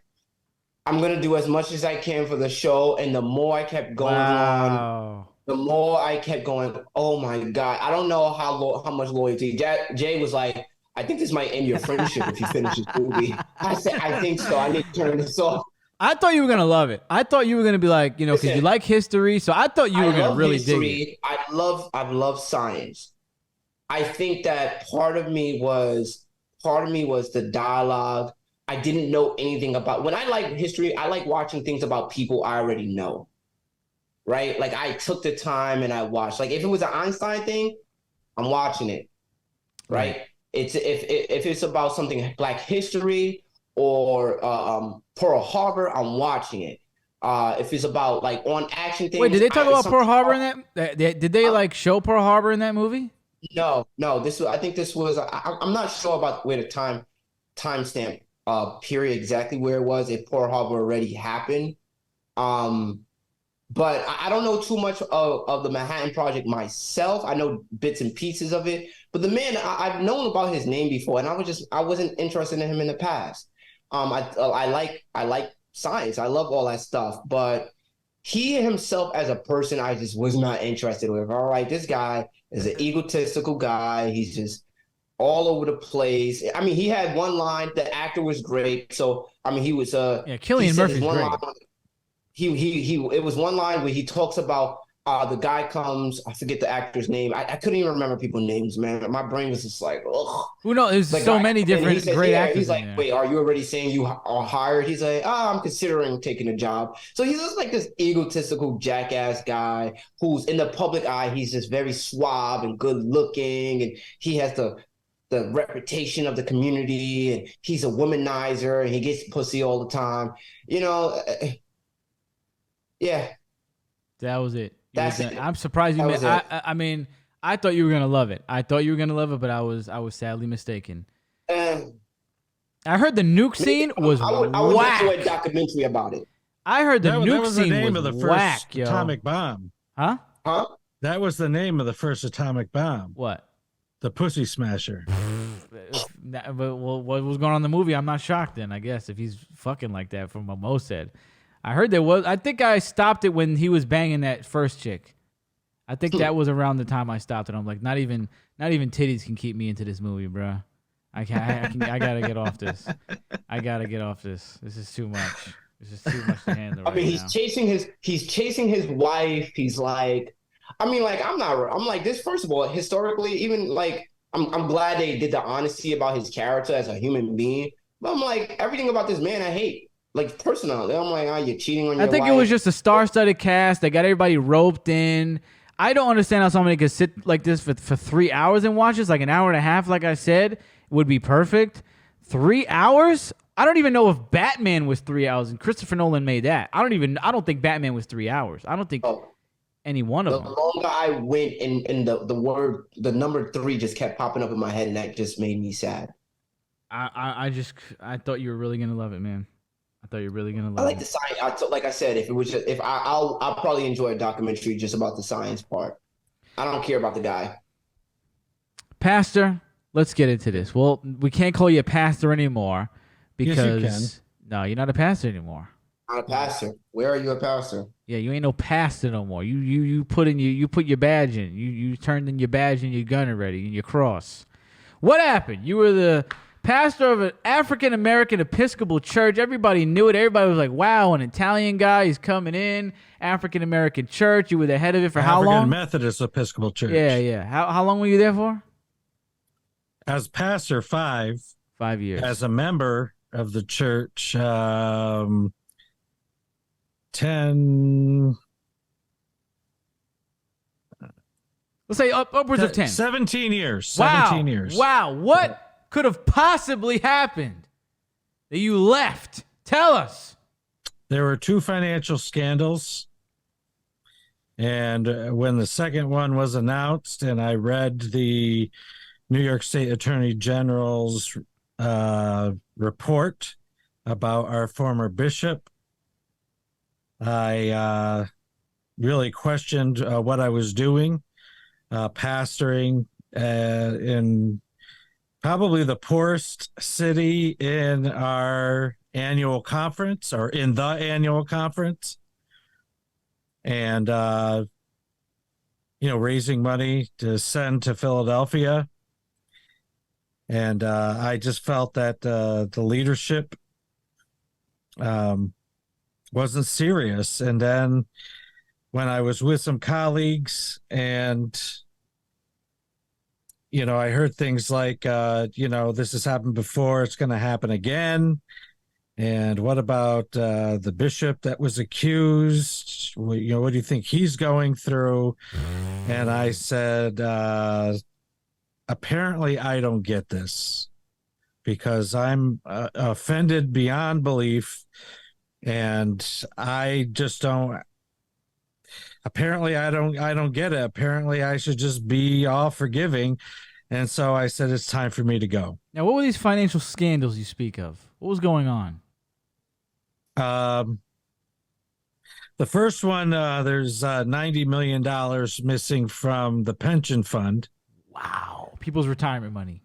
I'm gonna do as much as I can for the show. And the more I kept going on, the more I kept going, oh my God, I don't know how much loyalty. Jay was like, I think this might end your friendship if you finish this movie. I said, I think so. I need to turn this off. I thought you were gonna love it. I thought you were gonna be like, because you like history. So I thought you were gonna really dig it. I love science. I think that part of me was the dialogue. I didn't know anything about. When I like history, I like watching things about people I already know. Right? Like I took the time and I watched. Like if it was an Einstein thing, I'm watching it. Right? It's if it's about something Black history or Pearl Harbor, I'm watching it. If it's about like on action things. Wait, did they talk about Pearl Harbor in that? Did they like show Pearl Harbor in that movie? No. I think this was. I'm not sure about where the timestamp period exactly where it was. If Pearl Harbor already happened, but I don't know too much of the Manhattan Project myself. I know bits and pieces of it, but the man I've known about his name before, and I wasn't interested in him in the past. I like science. I love all that stuff, but he himself as a person, I just was not interested with. All right, this guy is an egotistical guy. He's just all over the place. I mean, he had one line. The actor was great. So I mean, he was Cillian Murphy's great. It was one line where he talks about the guy comes. I forget the actor's name. I couldn't even remember people's names, man. My brain was just like, ugh. Who knows? There's so many different great actors. He's like, wait, are you already saying you are hired? He's like, I'm considering taking a job. So he's just like this egotistical jackass guy who's in the public eye. He's just very suave and good looking, and he has the reputation of the community, and he's a womanizer, and he gets pussy all the time. Yeah. That was it. That's it. I'm surprised you made it. I mean, I thought you were gonna love it. But I was sadly mistaken. I heard the nuke scene was whack. I would do a documentary about it. I heard the nuke scene was the name of the whack, first atomic bomb. Huh? That was the name of the first atomic bomb. What? The Pussy Smasher. But what was going on in the movie? I'm not shocked then, I guess, if he's fucking like that from what Mo said. I heard there was. I think I stopped it when he was banging that first chick. I think that was around the time I stopped it. I'm like, not even titties can keep me into this movie, bro. I gotta get off this. I gotta get off this. This is too much. This is too much to handle. I mean, he's chasing his wife. He's like, I'm like this. First of all, historically, even like, I'm glad they did the honesty about his character as a human being. But I'm like, everything about this man I hate. Like, personally, I'm like, you're cheating on your wife. I think it was just a star-studded cast. They got everybody roped in. I don't understand how somebody could sit like this for 3 hours and watch this. Like an hour and a half, like I said, would be perfect. 3 hours? I don't even know if Batman was 3 hours, and Christopher Nolan made that. I don't think Batman was 3 hours. I don't think any one of them. The longer I went, and the number 3 just kept popping up in my head, and that just made me sad. I thought you were really gonna love it, man. I thought you were really gonna love it. I like the science. Like I said, I'll probably enjoy a documentary just about the science part. I don't care about the guy. Pastor, let's get into this. Well, we can't call you a pastor anymore because yes, you no, you're not a pastor anymore. Not a pastor. Where are you a pastor? Yeah, you ain't no pastor no more. You put your badge in. You turned in your badge and your gun already and your cross. What happened? You were the pastor of an African-American Episcopal church. Everybody knew it. Everybody was like, wow, an Italian guy, he's coming in. African-American church. You were the head of it for how long? African Methodist Episcopal Church. Yeah. How long were you there for? As pastor, 5. 5 years. As a member, of the church. 10. Let's say upwards of 10. 17 years. Wow. 17 years. Wow. What could have possibly happened that you left? Tell us. There were 2 financial scandals. And when the second one was announced, and I read the New York State Attorney General's report about our former bishop, I really questioned what I was doing, pastoring in probably the poorest city in our annual conference, or in the annual conference, and raising money to send to Philadelphia. And I just felt that the leadership wasn't serious. And then when I was with some colleagues, and I heard things like, this has happened before, it's going to happen again. And what about the bishop that was accused? What do you think he's going through? And I said, apparently I don't get this, because I'm offended beyond belief. And I just don't. Apparently, I don't get it. Apparently, I should just be all forgiving. And so I said, it's time for me to go. Now, what were these financial scandals you speak of? What was going on? The first one, there's $90 million missing from the pension fund. Wow. People's retirement money.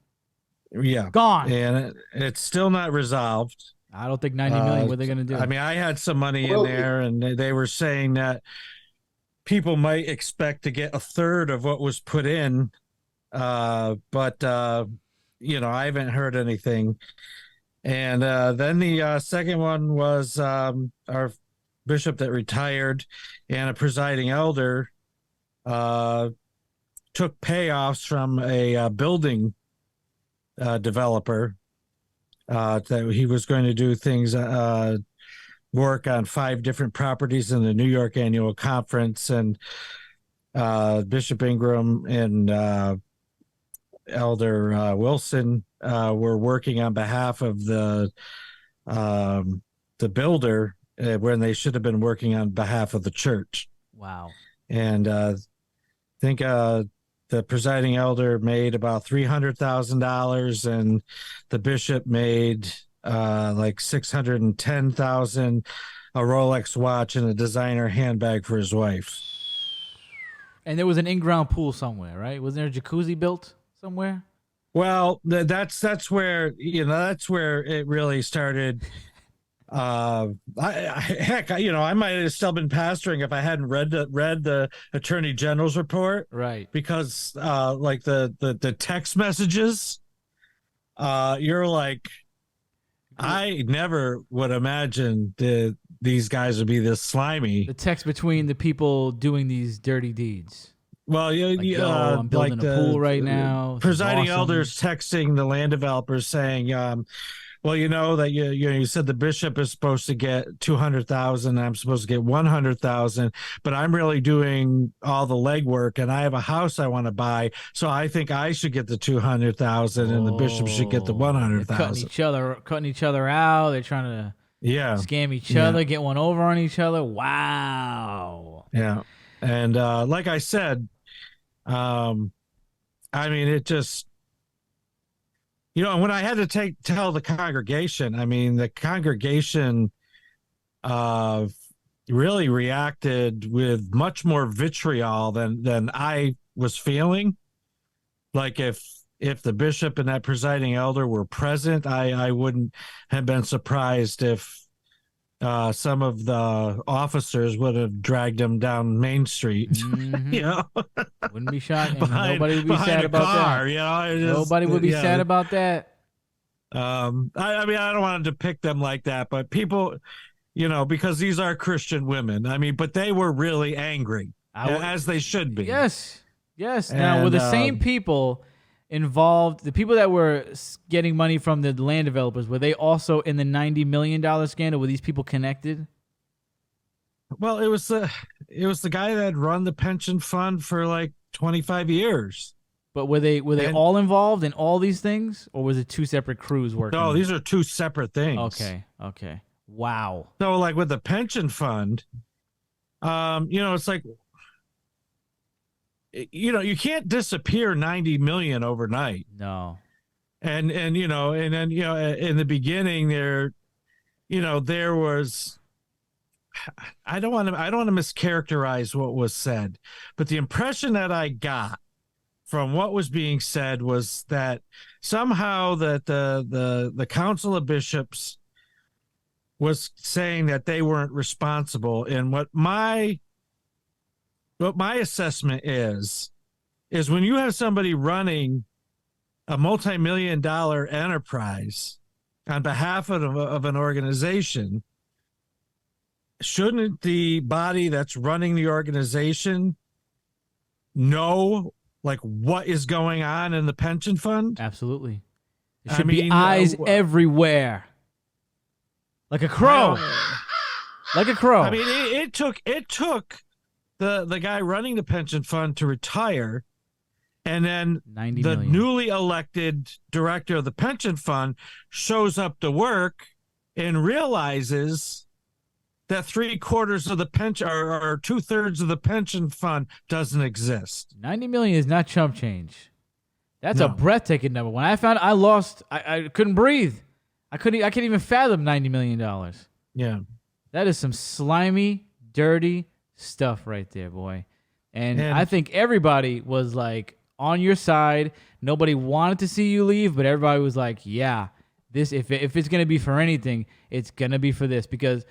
Yeah. Gone. And it's still not resolved. I don't think 90 million, what are they going to do? I mean, I had some money in there, and they were saying that people might expect to get a third of what was put in. But I haven't heard anything. And then the second one was our bishop that retired, and a presiding elder took payoffs from a building developer that he was going to do things, work on 5 different properties in the New York annual conference. And Bishop Ingram and Elder Wilson were working on behalf of the builder when they should have been working on behalf of the church. Wow. And I think the presiding elder made about $300,000, and the bishop made like $610,000, a Rolex watch, and a designer handbag for his wife. And there was an in-ground pool somewhere, right? Wasn't there a jacuzzi built somewhere? Well, that's where that's where it really started. I might have still been pastoring if I hadn't read the Attorney General's report, right? Because like the text messages, you're like, I never would imagine these guys would be this slimy. The text between the people doing these dirty deeds. Well, I'm building a pool right now. Presiding elders texting the land developers saying, well, that you said the bishop is supposed to get $200,000, I'm supposed to get $100,000, but I'm really doing all the legwork, and I have a house I want to buy, so I think I should get the $200,000, and the bishop should get the $100,000. Cutting each other out. They're trying to scam each other, get one over on each other. Wow. Yeah, and like I said, I mean, it just. When I had to tell the congregation, I mean, the congregation really reacted with much more vitriol than I was feeling. Like if the bishop and that presiding elder were present, I wouldn't have been surprised if some of the officers would have dragged him down Main Street. Mm-hmm. Wouldn't be shocked. Nobody would be sad about that. Nobody would be sad about that. I mean, I don't want to depict them like that, but people, because these are Christian women. I mean, but they were really angry, as they should be. Yes. Now, were the same people involved, the people that were getting money from the land developers, were they also in the $90 million scandal? Were these people connected? Well, it was the guy that had run the pension fund for like 25 years. But were they And- all involved in all these things, or was it two separate crews working? No, these are two separate things. Okay. Wow. So like with the pension fund, it's like, you can't disappear 90 million overnight. No. And then in the beginning there was, I don't want to mischaracterize what was said, but the impression that I got from what was being said was that somehow that the Council of Bishops was saying that they weren't responsible. And what my assessment is when you have somebody running a multi-million-dollar enterprise on behalf of an organization, shouldn't the body that's running the organization know like what is going on in the pension fund? Absolutely. There should be eyes everywhere. Like a crow. Like a crow. I mean, it took the guy running the pension fund to retire, and then the newly elected director of the pension fund shows up to work and realizes that 3/4 of the pension or 2/3 of the pension fund doesn't exist. 90 million is not chump change. That's a breathtaking number. When I found I lost, I couldn't breathe. I couldn't even fathom $90 million. Yeah. That is some slimy, dirty stuff right there, boy. And I think everybody was like on your side. Nobody wanted to see you leave, but everybody was like, yeah, this if it's going to be for anything, it's going to be for this, because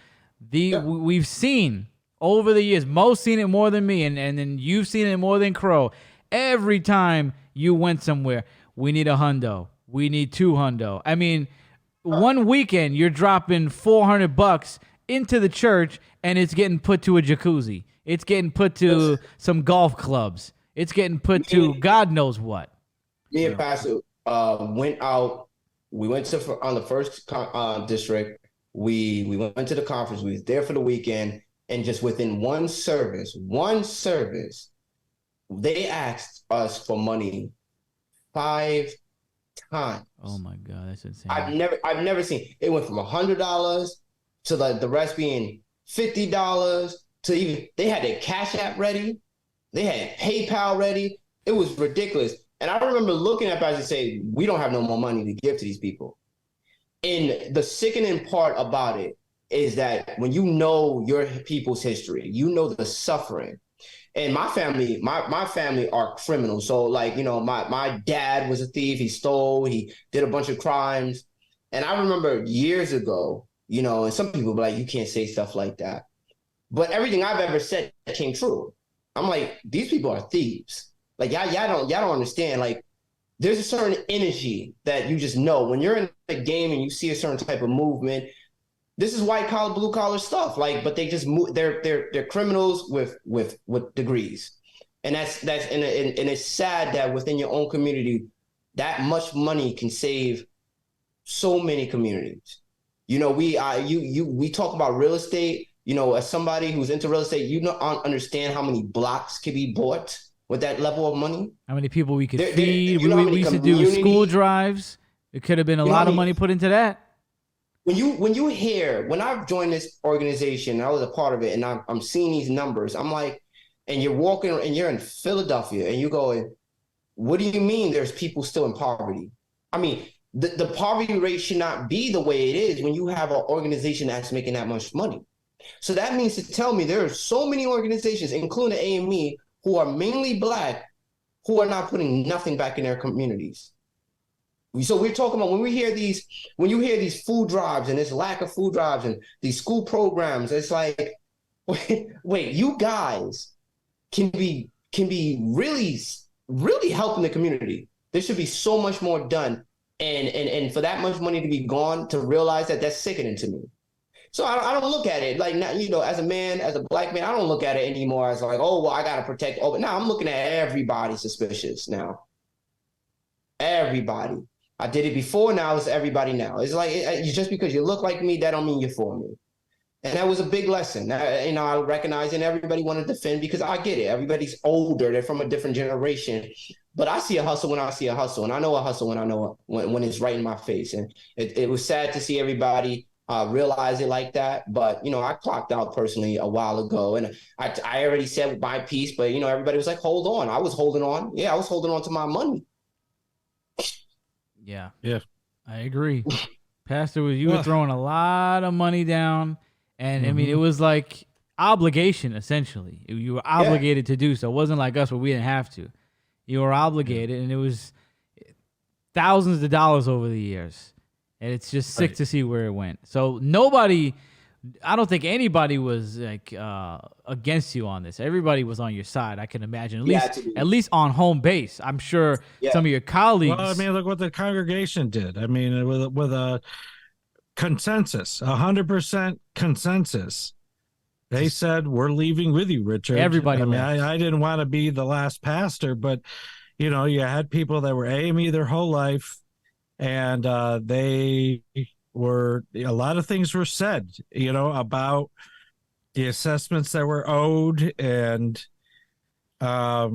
we've seen over the years, Mo's seen it more than me, and then you've seen it more than Crow. Every time you went somewhere, we need a hundo. We need two hundo. I mean, one weekend you're dropping $400 into the church, and it's getting put to a jacuzzi. It's getting put to some golf clubs. It's getting put to God knows what. Me and Pastor went out. We went on the first district. We went to the conference. We was there for the weekend, and just within one service, they asked us for money 5 times. Oh my God, that's insane. I've never seen it. Went from $100 to the rest being $50 to even they had their Cash App ready, they had PayPal ready. It was ridiculous. And I remember looking at Pastor and say, we don't have no more money to give to these people. And the sickening part about it is that when you know your people's history, you know the suffering. And my family are criminals. So like, my dad was a thief. He stole, he did a bunch of crimes. And I remember years ago, and some people be like, you can't say stuff like that. But everything I've ever said came true. I'm like, these people are thieves. Like y'all don't understand. Like there's a certain energy that you just know when you're in the game and you see a certain type of movement. This is white collar, blue collar stuff. Like, but they just move. They're criminals with degrees, and that's and it's sad that within your own community, that much money can save so many communities. We talk about real estate. As somebody who's into real estate, you don't understand how many blocks can be bought with that level of money. How many people we could feed? We used to do school drives. It could have been a lot of money put into that. When I've joined this organization, I was a part of it, and I'm seeing these numbers, I'm like, and you're walking and you're in Philadelphia and you're going, what do you mean there's people still in poverty? I mean, the poverty rate should not be the way it is when you have an organization that's making that much money. So that means to tell me there are so many organizations, including the AME, who are mainly Black, who are not putting nothing back in their communities. So we're talking about when you hear these food drives and this lack of food drives and these school programs, it's like, wait, you guys can be really, really helping the community. There should be so much more done. And for that much money to be gone, to realize that's sickening to me. So I don't look at it like, as a man, as a Black man, I don't look at it anymore as like, oh, well, I got to protect. Oh, but now I'm looking at everybody suspicious now. Everybody. I did it before, now it's everybody now. It's like, just because you look like me, that don't mean you're for me. And that was a big lesson. I recognize, and everybody want to defend, because I get it. Everybody's older. They're from a different generation. But I see a hustle when I see a hustle. And I know a hustle when I know when it's right in my face. And it was sad to see everybody realize it like that. But, I clocked out personally a while ago. And I already said my piece. But, everybody was like, hold on. I was holding on. Yeah, I was holding on to my money. Yeah. Yeah. I agree. Pastor, you were throwing a lot of money down. And I mean, it was like obligation, essentially. You were obligated to do so. It wasn't like us where we didn't have to. You were obligated, and it was thousands of dollars over the years. And it's just sick to see where it went. So I don't think anybody was like against you on this. Everybody was on your side, I can imagine. At least on home base. I'm sure some of your colleagues. Well, I mean, look what the congregation did. I mean, with a consensus, 100% consensus. They said, we're leaving with you, Richard. Everybody. I mean, I didn't want to be the last pastor, but you had people that were AME their whole life, and a lot of things were said, about the assessments that were owed, and I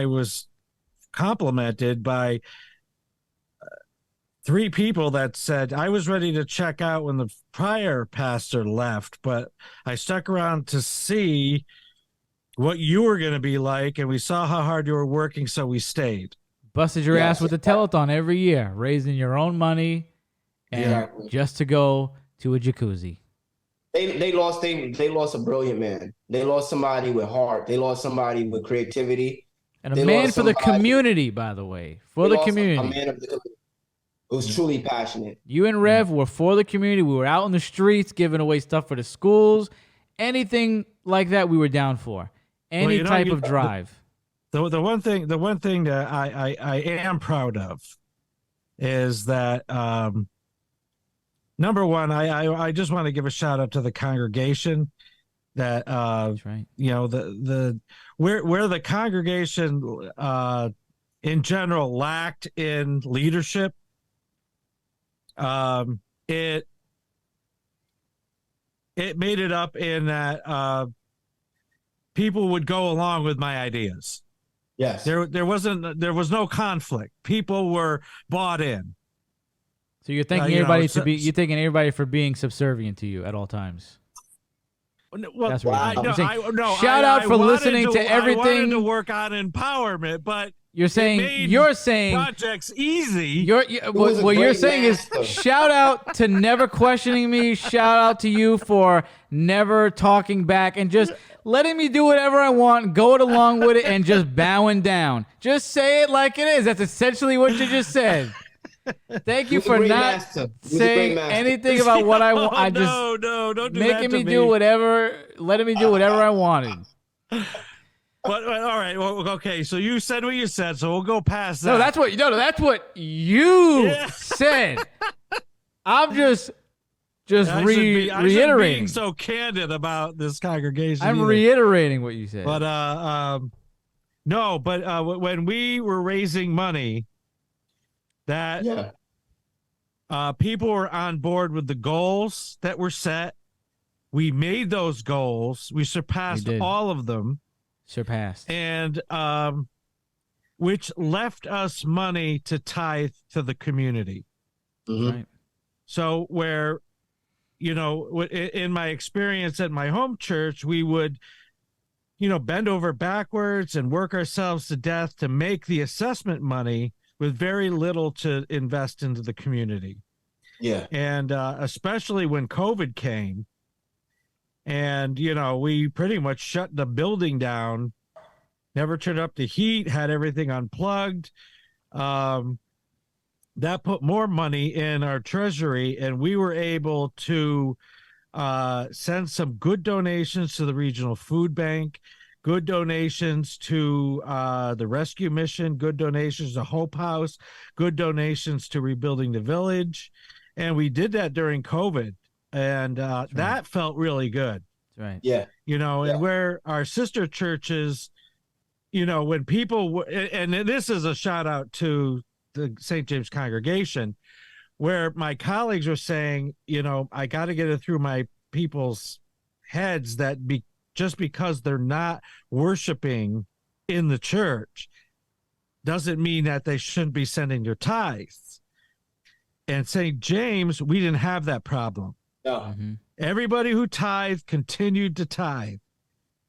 was complimented by 3 people that said, I was ready to check out when the prior pastor left, but I stuck around to see what you were going to be like, and we saw how hard you were working, so we stayed. Busted your ass with the telethon every year, raising your own money, and just to go to a jacuzzi. They lost a brilliant man. They lost somebody with heart. They lost somebody with creativity. And a man for the community, by the way. For the community. A man of the community. It was truly passionate. You and Rev were for the community. We were out in the streets giving away stuff for the schools. Anything like that we were down for. Any type of drive. The one thing that I am proud of is that number one, I just want to give a shout out to the congregation that that's right. Where the congregation in general lacked in leadership, it made it up in that people would go along with my ideas. Yes. There was no conflict. People were bought in. So you're thinking you're thinking everybody for being subservient to you at all times. Well, that's what shout out for listening to everything. I wanted to work on empowerment, but you're saying projects easy. What you're saying is shout out to never questioning me. Shout out to you for never talking back and just letting me do whatever I want, going along with it, and just bowing down. Just say it like it is. That's essentially what you just said. Thank you for not saying anything about what I want. Don't do making that me do whatever, letting me do whatever I wanted. But all right, well, okay. So you said what you said, so we'll go past that. No, that's what you said. I'm just reiterating. Being so candid about this congregation. I'm reiterating what you said. But no, but when we were raising money, that people were on board with the goals that were set. We made those goals. We surpassed all of them. And which left us money to tithe to the community. Mm-hmm. Right. So where, in my experience at my home church, we would, bend over backwards and work ourselves to death to make the assessment money with very little to invest into the community. Yeah. And especially when COVID came, and, we pretty much shut the building down, never turned up the heat, had everything unplugged. That put more money in our treasury, and we were able to send some good donations to the regional food bank, good donations to the rescue mission, good donations to Hope House, good donations to rebuilding the village. And we did that during COVID. And that felt really good. That's right. Yeah. And where our sister churches, when people, and this is a shout out to the St. James congregation, where my colleagues were saying, I got to get it through my people's heads that just because they're not worshiping in the church doesn't mean that they shouldn't be sending their tithes. And St. James, we didn't have that problem. No. Mm-hmm. Everybody who tithed continued to tithe.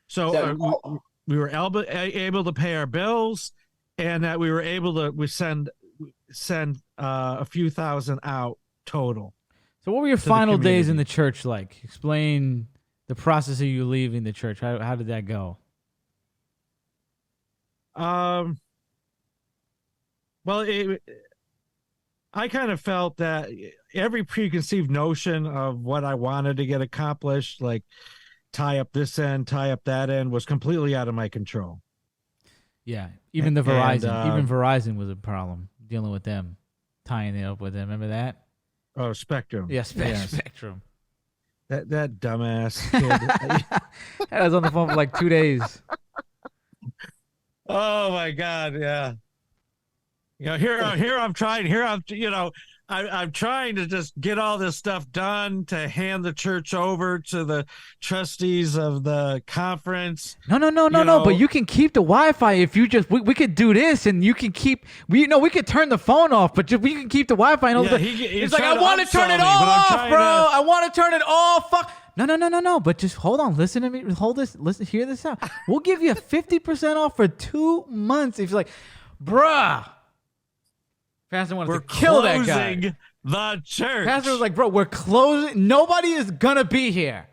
So we were able to pay our bills, and that we were able to send a few thousand out total. So what were your final days in the church like? Explain the process of you leaving the church. How did that go? Well, I kind of felt that every preconceived notion of what I wanted to get accomplished, like tie up this end, tie up that end, was completely out of my control. Yeah, even Verizon was a problem dealing with them, tying it up with them. Remember that? Oh, Spectrum. Yeah, Spectrum. That dumbass kid. I was on the phone for like 2 days. Oh my God, yeah. Here I'm trying. I'm trying to just get all this stuff done to hand the church over to the trustees of the conference. No. But you can keep the Wi-Fi if you just. We could do this, and you can keep. We could turn the phone off, but we can keep the Wi-Fi. And it's like I want to turn it all off, bro. I want to turn it off. Fuck. No. But just hold on. Listen to me. Hold this. Listen. Hear this out. We'll give you 50% off for 2 months. If you're like, bruh. Pastor wanted to kill that guy. We're closing the church. Pastor was like, bro, we're closing. Nobody is going to be here.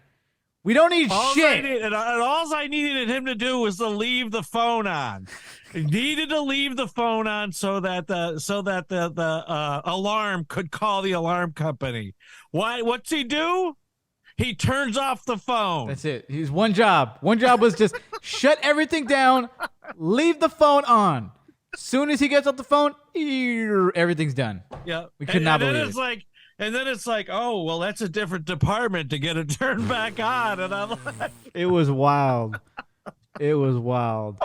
We don't need shit. All I needed him to do was to leave the phone on. He needed to leave the phone on so that the alarm could call the alarm company. What's he do? He turns off the phone. That's it. He's one job. One job was just shut everything down, leave the phone on. Soon as he gets off the phone, everything's done. Yeah, we could not believe it. And then it's like, oh, well, that's a different department to get it turned back on. And I'm like, it was wild. It was wild.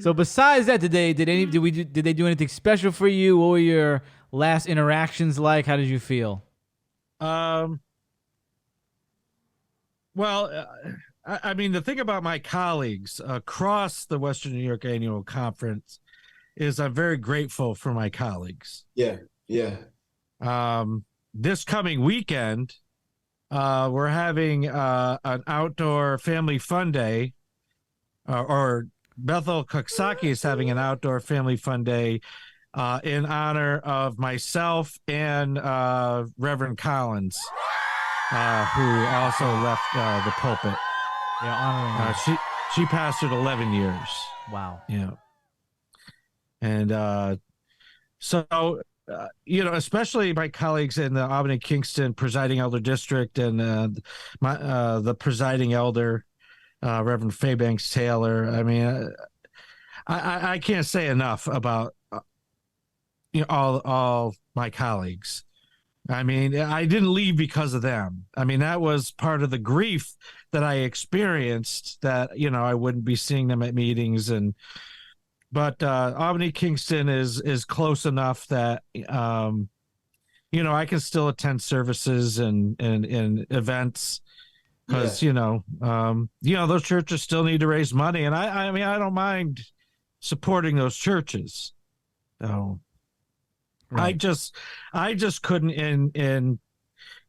So besides that, did they do anything special for you? What were your last interactions like? How did you feel? Well, I mean, the thing about my colleagues across the Western New York Annual Conference is I'm very grateful for my colleagues. Yeah. This coming weekend, we're having an outdoor family fun day, or Bethel Coxsackie is having an outdoor family fun day in honor of myself and Reverend Collins, who also left the pulpit. Yeah, honoring her. She pastored 11 years. Wow. Yeah. And so, especially my colleagues in the Albany-Kingston presiding elder district and the presiding elder, Reverend Fairbanks Taylor. I mean, I can't say enough about all my colleagues. I mean, I didn't leave because of them. I mean, that was part of the grief that I experienced, that I wouldn't be seeing them at meetings But Albany-Kingston is close enough that I can still attend services and events because those churches still need to raise money, and I mean I don't mind supporting those churches. So right. I just couldn't in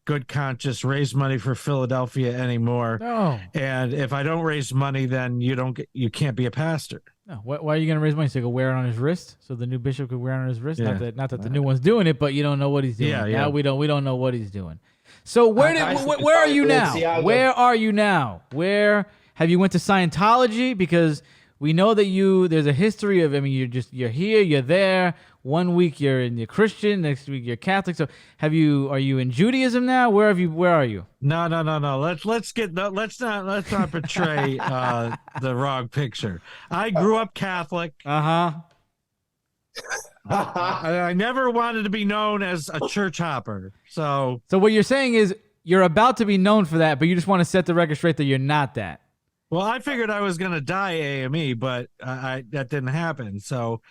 good conscience raise money for Philadelphia anymore. No. And if I don't raise money, then you can't be a pastor. No. Why are you going to raise money? So he could wear it on his wrist, so the new bishop could wear it on his wrist. Yeah. Not that the new one's doing it, but you don't know what he's doing. Yeah. Now we don't know what he's doing. So where are you now? Where are you now? Where have you went to Scientology? Because we know that there's a history of, I mean, you're here, you're there. 1 week you're Christian, next week you're Catholic. So are you in Judaism now? Where are you? No. Let's not portray the wrong picture. I grew up Catholic. Uh-huh. I never wanted to be known as a church hopper. So what you're saying is you're about to be known for that, but you just want to set the record straight that you're not that. Well, I figured I was going to die AME, but that didn't happen. So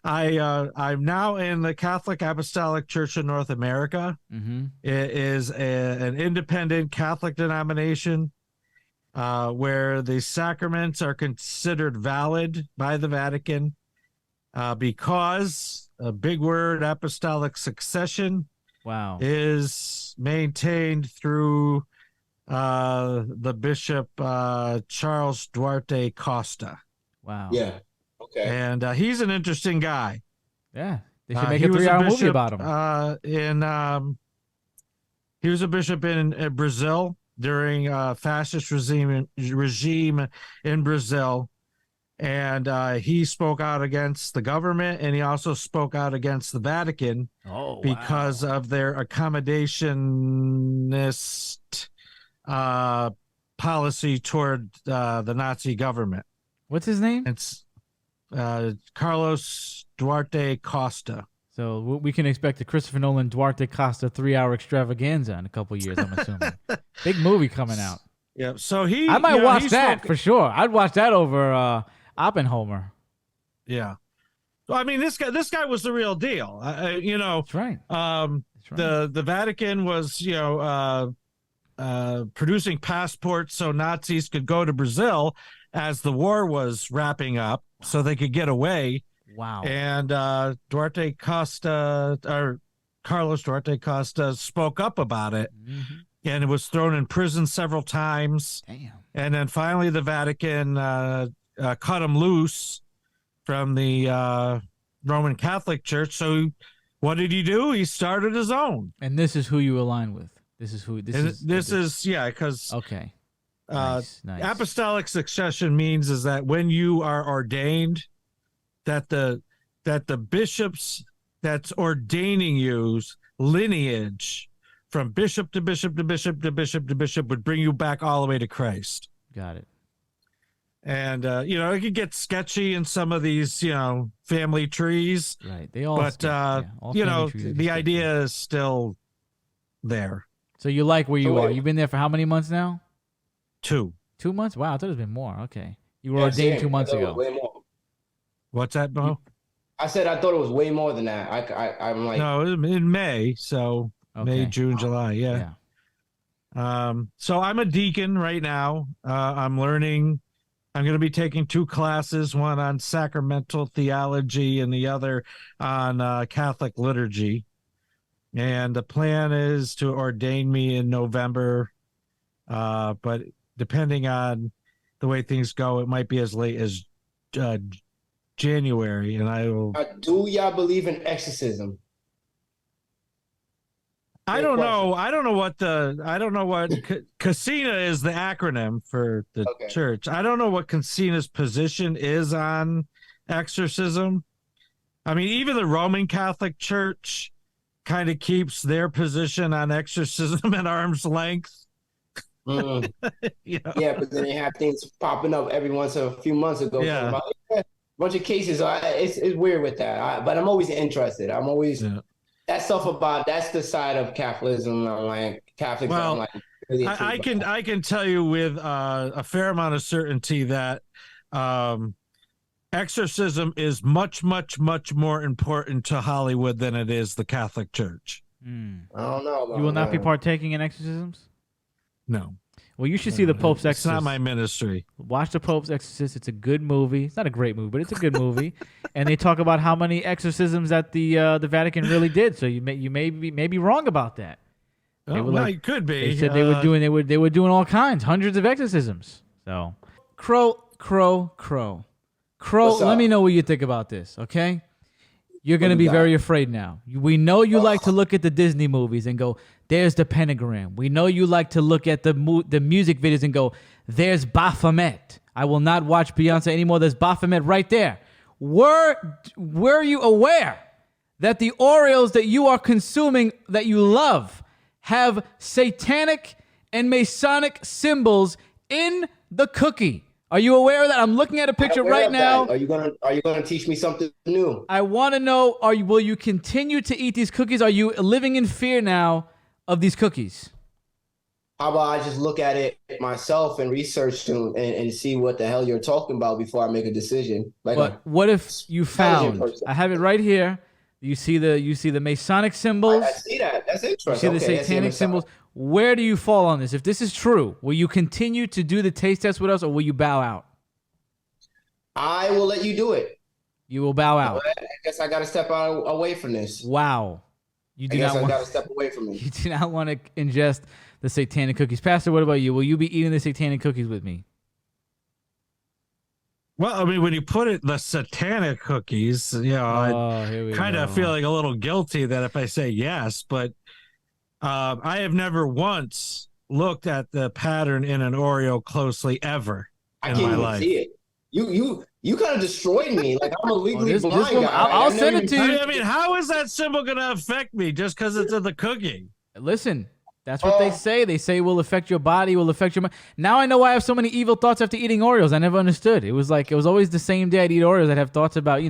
I'm now in the Catholic Apostolic Church of North America. Mm-hmm. It is an independent Catholic denomination where the sacraments are considered valid by the Vatican because a big word, apostolic succession, Wow. is maintained through the Bishop Charles Duarte Costa. Wow. Yeah. Okay. And he's an interesting guy. Yeah. They should make He a was 3-hour movie bishop, about him. He was a bishop in Brazil during fascist regime in Brazil. And he spoke out against the government, and he also spoke out against the Vatican because of their accommodationist policy toward the Nazi government. What's his name? It's Carlos Duarte Costa. So we can expect a Christopher Nolan Duarte Costa 3-hour extravaganza in a couple of years, I'm assuming. Big movie coming out. Yeah, so I might watch that for sure. I'd watch that over Oppenheimer. Yeah. Well, I mean, this guy was the real deal. That's right. The Vatican was, producing passports so Nazis could go to Brazil as the war was wrapping up, so they could get away. Wow. And Carlos Duarte Costa spoke up about it, and it was thrown in prison several times. Damn. And then finally, the Vatican cut him loose from the Roman Catholic Church. So, what did he do? He started his own. And this is who you align with. This is because okay. Nice. Apostolic succession means is that when you are ordained, that the bishops that's ordaining you's lineage from bishop to bishop to bishop to bishop to bishop would bring you back all the way to Christ. Got it. And it could get sketchy in some of these family trees, right? They all, but all the idea is still there. So you like where you are? You've been there for how many months now? 2 months. Wow, I thought it was been more. Okay, you were ordained 2 months ago. Way more. What's that, Bo? I said I thought it was way more than that. I'm like, no, in May. So May, June, July. Yeah. So I'm a deacon right now. I'm learning. I'm going to be taking 2 classes, one on sacramental theology and the other on Catholic liturgy. And the plan is to ordain me in November. But depending on the way things go, it might be as late as January. And I will. Do y'all believe in exorcism? I don't know. I don't know what Casina is the acronym for the church. I don't know what Casina's position is on exorcism. I mean, even the Roman Catholic Church kind of keeps their position on exorcism at arm's length. Yeah, but then they have things popping up every once in a few months ago. Yeah. About, a bunch of cases. It's weird with that. But I'm always interested. I'm always that stuff about that's the side of Catholicism. I'm like Catholics. Well, I'm like really I can tell you with a fair amount of certainty that exorcism is much, much, much more important to Hollywood than it is the Catholic Church. I don't know. You will not be partaking in exorcisms? No. Well, you should see the Pope's Exorcist. It's not my ministry. Watch the Pope's Exorcist. It's a good movie. It's not a great movie, but it's a good movie. And they talk about how many exorcisms that the Vatican really did. So you may be wrong about that. It could be. They said they were doing all kinds, hundreds of exorcisms. So, Crow. Let me know what you think about this, okay? You're going to be very afraid now. We know you like to look at the Disney movies and go, there's the pentagram. We know you like to look at the music videos and go, there's Baphomet. I will not watch Beyonce anymore. There's Baphomet right there. Were you aware that the Oreos that you are consuming that you love have satanic and Masonic symbols in the cookie? Are you aware of that? I'm looking at a picture right now. Are you gonna teach me something new? I want to know: will you continue to eat these cookies? Are you living in fear now of these cookies? how about I just look at it myself and research and see what the hell you're talking about before I make a decision? Like But what if you intelligent found? person. I have it right here. You see the Masonic symbols. I see that. That's You see interesting. the Okay, I see satanic symbols. Where do you fall on this? If this is true, will you continue to do the taste test with us, or will you bow out? I will let you do it. You will bow out. I guess I got to step out away from this. Wow. You I do guess not I want. got to step away from it. You do not want to ingest the satanic cookies, Pastor. What about you? Will you be eating the satanic cookies with me? Well, I mean, when you put it the satanic cookies, I Here we kind go. of feeling a little guilty that if I say yes, but I have never once looked at the pattern in an Oreo closely ever I in can't my even life. see it. You kind of destroyed me. Like I'm a legally this blind one, guy. I'll send it to you. I mean, how is that symbol going to affect me just because it's in the cookie? Listen, that's what they say. They say it will affect your body, will affect your mind. Now I know why I have so many evil thoughts after eating Oreos. I never understood. It was always the same day I'd eat Oreos. I'd have thoughts about,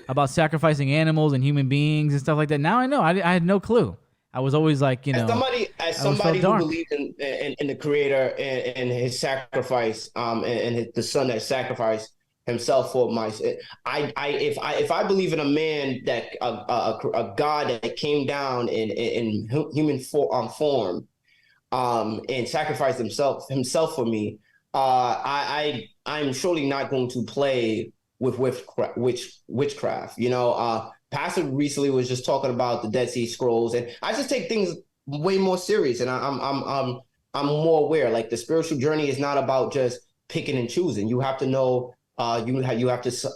about sacrificing animals and human beings and stuff like that. Now I know. I had no clue. I was always like, As somebody who dark. believes in the Creator and His sacrifice, and the Son that sacrificed Himself for my, if I believe in a man that a God that came down in human form, and sacrificed himself for me, I'm surely not going to play with witchcraft. Pastor recently was just talking about the Dead Sea Scrolls, and I just take things way more serious, and I'm more aware. Like the spiritual journey is not about just picking and choosing. You have to know. You have to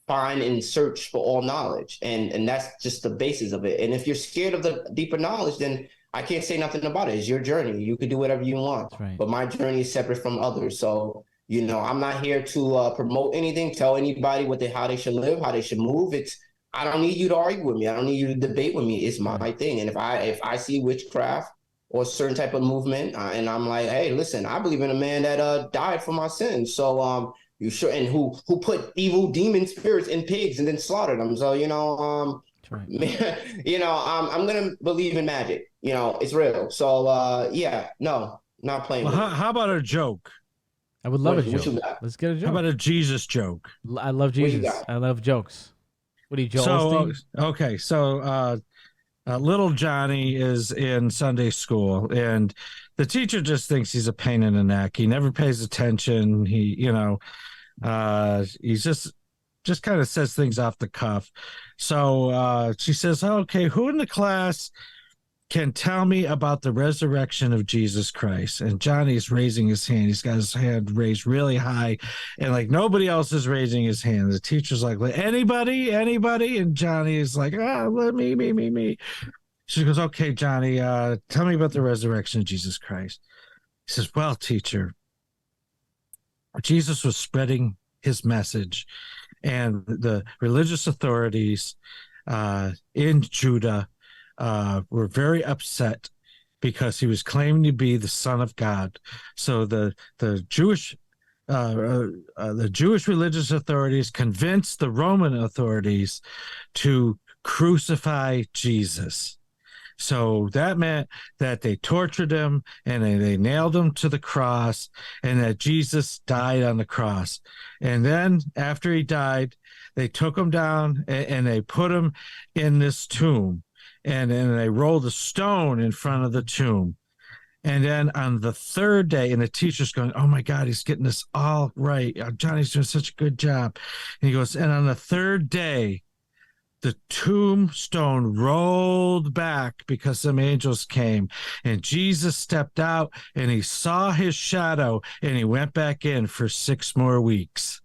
find and search for all knowledge, and that's just the basis of it. And if you're scared of the deeper knowledge, then I can't say nothing about it. It's your journey. You could do whatever you want. That's right. But my journey is separate from others. So I'm not here to promote anything, tell anybody how they should live, how they should move. I don't need you to argue with me. I don't need you to debate with me. It's my thing. And if I see witchcraft or a certain type of movement, and I'm like, hey, listen, I believe in a man that died for my sins. So you sure, and who put evil demon spirits in pigs and then slaughtered them. So That's right. I'm gonna believe in magic. It's real. So no, not playing. Well, with it. how about a joke? I would love What a you joke. got? Let's get a joke. How about a Jesus joke? I love you Jesus. got? I love jokes. What are you, Joel So, Osteen? okay. So, little Johnny is in Sunday school, and the teacher just thinks he's a pain in the neck. He never pays attention. He's just kind of says things off the cuff. So she says, okay, who in the class can tell me about the resurrection of Jesus Christ? And Johnny's raising his hand. He's got his hand raised really high, and like nobody else is raising his hand. The teacher's like, anybody? And Johnny is like, let me. She goes, okay, Johnny, tell me about the resurrection of Jesus Christ. He says, well, teacher, Jesus was spreading his message, and the religious authorities in Judah were very upset because he was claiming to be the Son of God. So the Jewish religious authorities convinced the Roman authorities to crucify Jesus. So that meant that they tortured him and they nailed him to the cross, and that Jesus died on the cross. And then after he died, they took him down and they put him in this tomb, and then they rolled a stone in front of the tomb. And then on the third day, and the teacher's going, oh my God, he's getting this all right. Johnny's doing such a good job. And he goes, and on the third day, the tombstone rolled back because some angels came, and Jesus stepped out and he saw his shadow, and he went back in for 6 more weeks.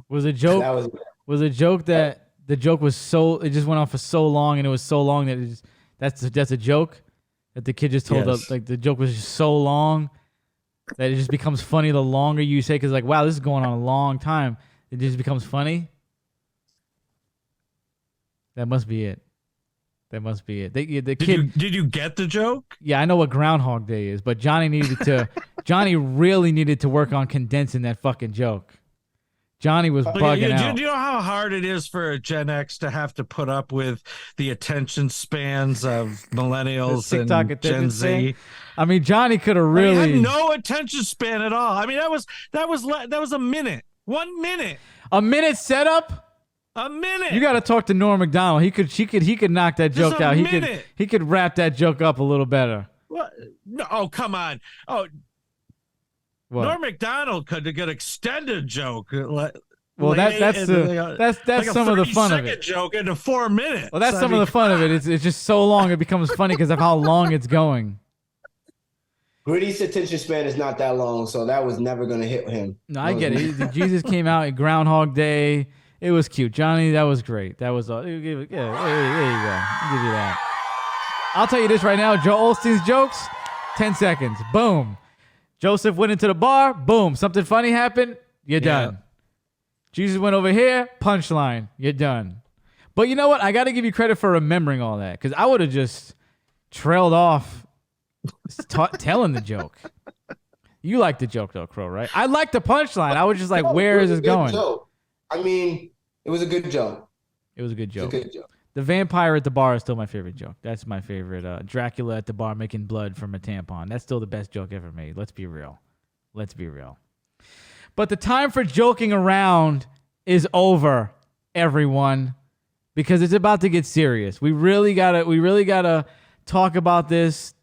Was a joke? Was a joke that the joke was it just went on for so long, and it was so long that that's a joke that the kid just told us. Like the joke was just so long that it just becomes funny the longer you say, because like, wow, this is going on a long time. It just becomes funny. That must be it. The kid. Did you get the joke? Yeah, I know what Groundhog Day is, but Johnny really needed to work on condensing that fucking joke. Johnny was bugging out. Do you know how hard it is for a Gen X to have to put up with the attention spans of millennials and Gen Z? I mean, Johnny could have really I had no attention span at all. I mean, that was a minute, 1 minute, a minute setup. A minute. You got to talk to Norm Macdonald. He could knock that joke out. He could wrap that joke up a little better. What? No, oh, come on. Oh, what? Norm Macdonald could get extended joke. Well, that's some of the fun of it. Joke into 4 minutes. Well, that's some of the fun of it. It's just so long it becomes funny because of how long it's going. Gritty's attention span is not that long, so that was never going to hit him. No, I get it. Jesus came out at Groundhog Day. It was cute. Johnny, that was great. That was all. Yeah, there you go. I'll give you that. I'll tell you this right now. Joel Osteen's jokes, 10 seconds. Boom. Joseph went into the bar. Boom. Something funny happened. You're done. Jesus went over here. Punchline. You're done. But you know what? I got to give you credit for remembering all that because I would have just trailed off telling the joke. You like the joke though, Crow, right? I like the punchline. I was just like, where is this going? Joke. I mean, it was a good joke. It was a good joke. The vampire at the bar is still my favorite joke. That's my favorite. Dracula at the bar making blood from a tampon. That's still the best joke ever made. Let's be real. But the time for joking around is over, everyone, because it's about to get serious. We really gotta talk about this.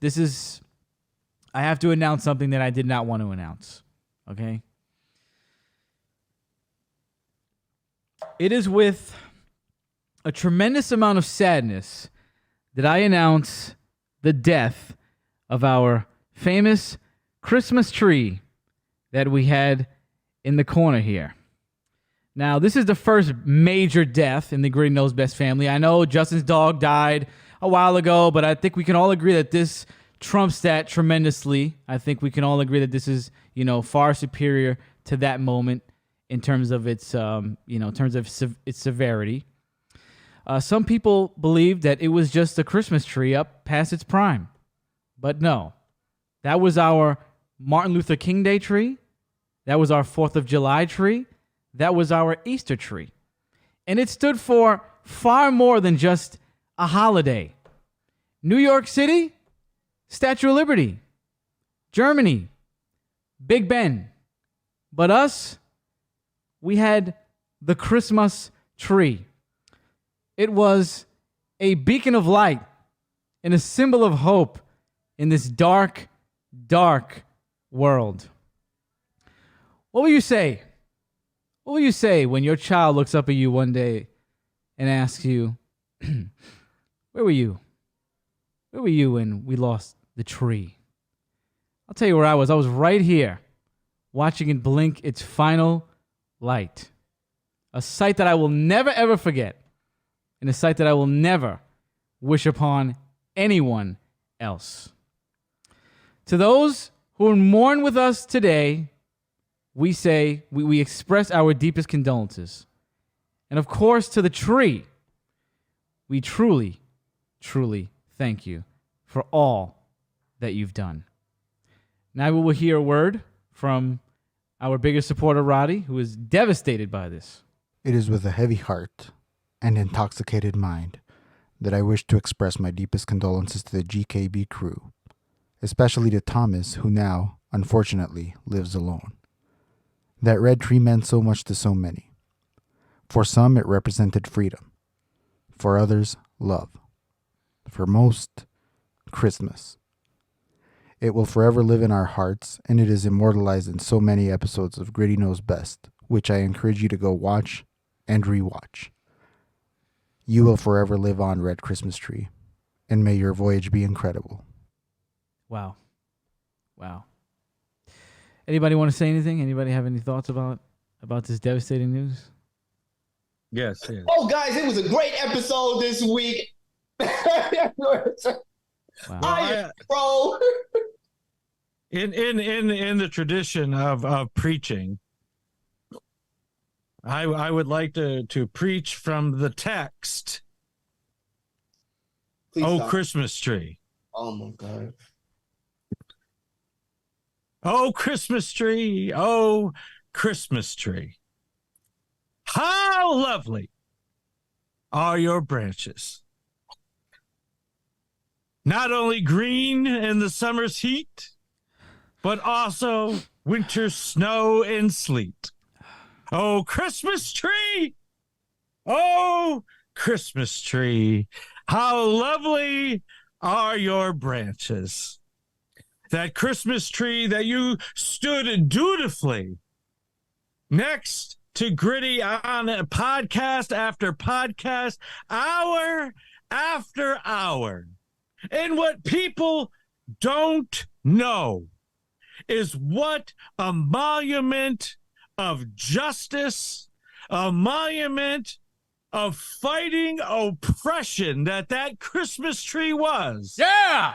I have to announce something that I did not want to announce. Okay? It is with a tremendous amount of sadness that I announce the death of our famous Christmas tree that we had in the corner here. Now, this is the first major death in the Gritty Knows Best family. I know Justin's dog died a while ago, but I think we can all agree that this trumps that tremendously. I think we can all agree that this is, far superior to that moment in terms of its, its severity. Some people believe that it was just a Christmas tree up past its prime. But no, that was our Martin Luther King Day tree. That was our 4th of July tree. That was our Easter tree. And it stood for far more than just a holiday. New York City, Statue of Liberty. Germany, Big Ben. But us, we had the Christmas tree. It was a beacon of light and a symbol of hope in this dark, dark world. What will you say? What will you say when your child looks up at you one day and asks you, where were you? Where were you when we lost the tree? I'll tell you where I was. I was right here watching it blink its final light. A sight that I will never, ever forget. And a sight that I will never wish upon anyone else. To those who mourn with us today, we say, we express our deepest condolences. And of course, to the tree, we truly, truly thank you for all that you've done. Now we will hear a word from our biggest supporter, Roddy, who is devastated by this. It is with a heavy heart and intoxicated mind that I wish to express my deepest condolences to the GKB crew, especially to Thomas, who now, unfortunately, lives alone. That red tree meant so much to so many. For some, it represented freedom. For others, love. For most, Christmas. It will forever live in our hearts, and it is immortalized in so many episodes of Gritty Knows Best, which I encourage you to go watch and rewatch. You will forever live on, Red Christmas Tree, and may your voyage be incredible. Wow. Anybody want to say anything? Anybody have any thoughts about this devastating news? Yes. Oh, guys, it was a great episode this week. Wow. Bro. In the tradition of preaching, I would like to preach from the text. Please stop. Christmas tree. Oh my God. Oh, Christmas tree. Oh, Christmas tree. How lovely are your branches? Not only green in the summer's heat, but also winter snow and sleet. Oh, Christmas tree! Oh, Christmas tree, how lovely are your branches. That Christmas tree that you stood dutifully next to Gritty on podcast after podcast, hour after hour. And what people don't know is what a monument of justice, a monument of fighting oppression that Christmas tree was. Yeah.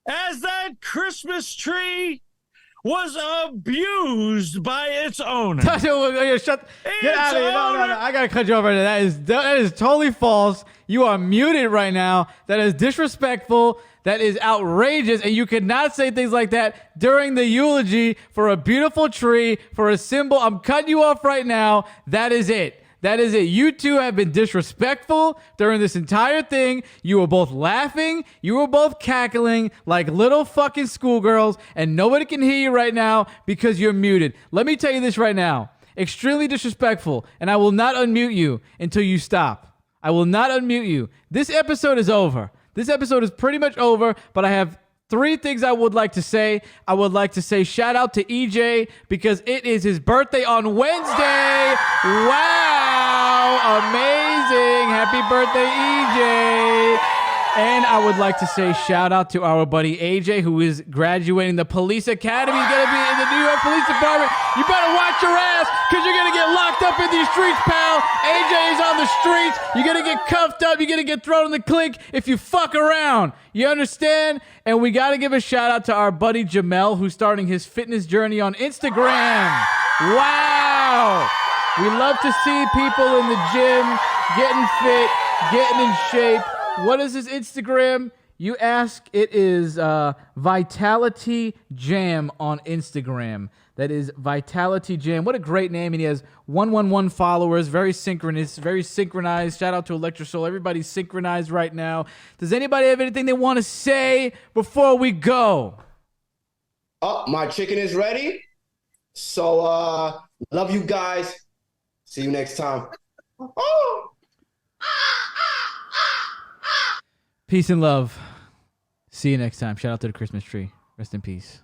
As that Christmas tree was abused by its owner. Shut. Get out of here! No. I gotta cut you off right now. That is totally false. You are muted right now. That is disrespectful. That is outrageous, and you cannot say things like that during the eulogy for a beautiful tree, for a symbol. I'm cutting you off right now. That is it. That is it. You two have been disrespectful during this entire thing. You were both laughing. You were both cackling like little fucking schoolgirls, and nobody can hear you right now because you're muted. Let me tell you this right now. Extremely disrespectful, and I will not unmute you until you stop. I will not unmute you. This episode is over. This episode is pretty much over, but I have 3 things I would like to say. I would like to say shout out to EJ because it is his birthday on Wednesday. Wow, amazing. Happy birthday, EJ. And I would like to say shout out to our buddy AJ, who is graduating the police academy. He's going to be in the New York Police Department. You better watch your ass because you're going to get locked up in these streets, pal. AJ is on the streets. You're going to get cuffed up. You're going to get thrown in the clink if you fuck around. You understand? And we got to give a shout out to our buddy Jamel, who's starting his fitness journey on Instagram. Wow. We love to see people in the gym getting fit, getting in shape. What is his Instagram? You ask. It is Vitality Jam on Instagram. That is Vitality Jam. What a great name. And he has 111 followers. Very synchronous, very synchronized. Shout out to Electrosoul. Everybody's synchronized right now. Does anybody have anything they want to say before we go? Oh, my chicken is ready. So, love you guys. See you next time. Oh. Peace and love. See you next time. Shout out to the Christmas tree. Rest in peace.